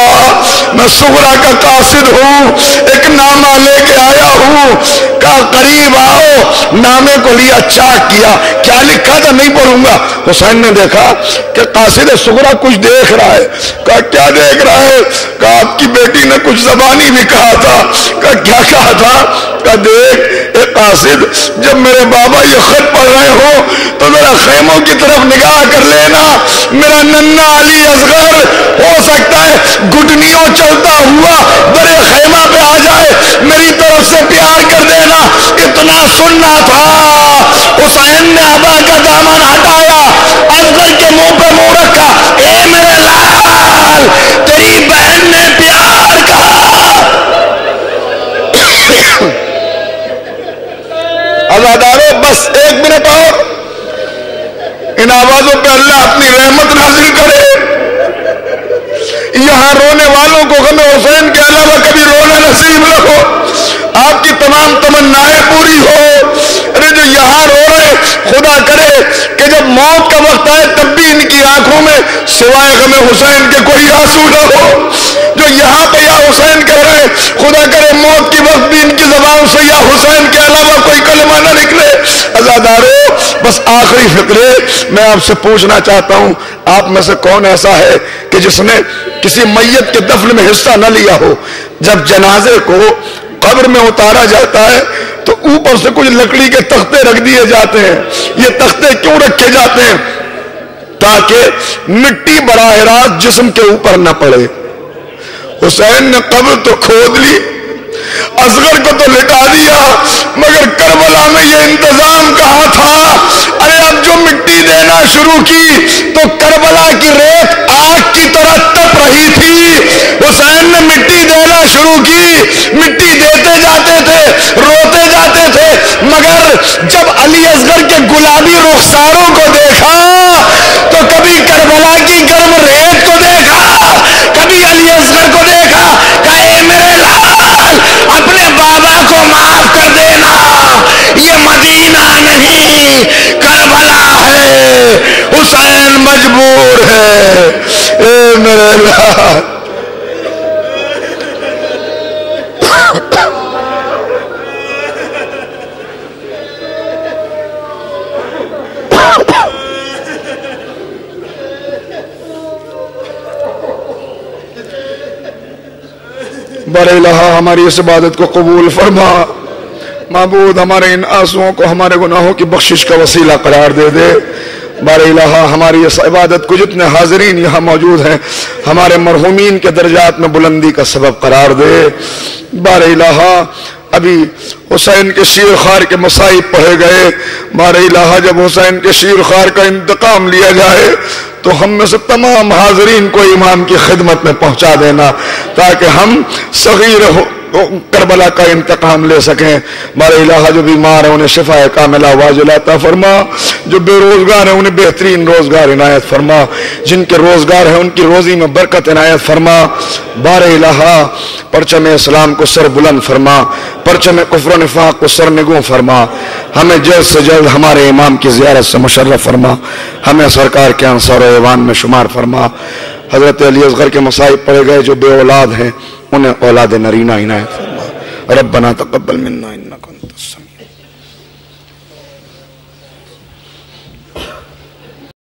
میں صغرا کا قاصد ہوں، ایک نامہ لے کے آیا ہوں۔ کہا قریب آؤ، نامے کو لیا، چاک کیا، کیا لکھا تھا نہیں پڑھوں گا۔ حسین نے دیکھا کہ قاصد صغرا کچھ دیکھ رہا ہے۔ کہا کیا دیکھ رہا ہے؟ کہا آپ کی بیٹی نے کچھ زبانی بھی کہا تھا۔ کہا کیا کہا تھا؟ کہا دیکھ اے قاصد جب میرے بابا یہ خط پڑھ رہے ہو تو ذرا خیموں کی طرف نگاہ کر لینا، میرا ننھا علی اصغر ہو سکتا ہے گھٹنیوں چلتا ہوا بڑے خیمہ پہ آ جائے، میری طرف سے پیار کر دینا۔ اتنا سننا تھا، حسین نے ابا کا دامن ہٹایا، اصغر کے منہ پہ منہ رکھا، اے میرے لال تیری بہن نے پیار کہا۔ عزادارو بس ایک منٹ اور، ان آوازوں پہ اللہ اپنی رحمت نازل کرے۔ یہاں رونے والوں کو غم حسین کے علاوہ کبھی رونا نصیب نہ ہو۔ آپ کی تمام تمنائیں پوری ہو. ارے جو یہاں رو رہے خدا کرے کہ جب موت کا وقت آئے تب بھی ان کی آنکھوں میں سوائے غم حسین کے کوئی آنسو نہ ہو. جو یہاں پہ یا حسین کہہ رہے خدا کرے موت کی وقت بھی ان کی زبان سے یا حسین کے علاوہ کوئی کلمہ نہ نکلے. عزادارو بس آخری فقرے میں آپ سے پوچھنا چاہتا ہوں, آپ میں سے کون ایسا ہے کہ جس نے کسی میت کے دفن میں حصہ نہ لیا ہو؟ جب جنازے کو قبر میں اتارا جاتا ہے تو اوپر سے کچھ لکڑی کے تختے رکھ دیے جاتے ہیں. یہ تختے کیوں رکھے جاتے ہیں؟ تاکہ مٹی براہ راست جسم کے اوپر نہ پڑے. حسین نے قبر تو کھود لی, اصغر کو تو لٹا دیا, مگر کربلا میں یہ انتظام کہاں تھا؟ ارے اب جو مٹی دینا شروع کی تو کربلا کی ریت آگ کی طرح تپ رہی تھی. حسین نے مٹی دینا شروع کی, مٹی دیتے جاتے تھے, روتے جاتے تھے, مگر جب علی اصغر کے گلابی رخساروں کو دیکھا تو کبھی کربلا کی گرم ریت کو دیکھا, کبھی علی اصغر کو دیکھا, کہے میرے لال اپنے بابا کو معاف کر دینا, یہ مدینہ نہیں کربلا ہے, حسین مجبور ہے. اے میرے لال بر الہ ہماری اس عبادت کو قبول فرما. معبود ہمارے ان آنسوؤں کو ہمارے گناہوں کی بخشش کا وسیلہ قرار دے دے. بار الہ ہماری اس عبادت کو جتنے حاضرین یہاں موجود ہیں ہمارے مرحومین کے درجات میں بلندی کا سبب قرار دے. بار الہ ابھی حسین کے شیر خار کے مصائب پڑھے گئے. بار الہ جب حسین کے شیر خار کا انتقام لیا جائے تو ہم میں سے تمام حاضرین کو امام کی خدمت میں پہنچا دینا تاکہ ہم صغیر کربلا کا انتقام لے سکیں. بار الہ جو بیمار ہیں انہیں شفا کاملہ واجل عطا فرما, جو بے روزگار ہیں انہیں بہترین روزگار عنایت فرما, جن کے روزگار ہیں ان کی روزی میں برکت عنایت فرما. بار الہ پرچم اسلام کو سر بلند فرما, پرچم کفر و نفاق کو سر نگوں فرما. ہمیں جلد سے جلد ہمارے امام کی زیارت سے مشرف فرما, ہمیں سرکار کے انصار و ایوان میں شمار فرما. حضرت علی اصغر کے مصائب پڑے گئے جو بے اولاد ہیں انہیں اولاد نرینہ عنایت فرما. ربنا تقبل منا انک انت السمیع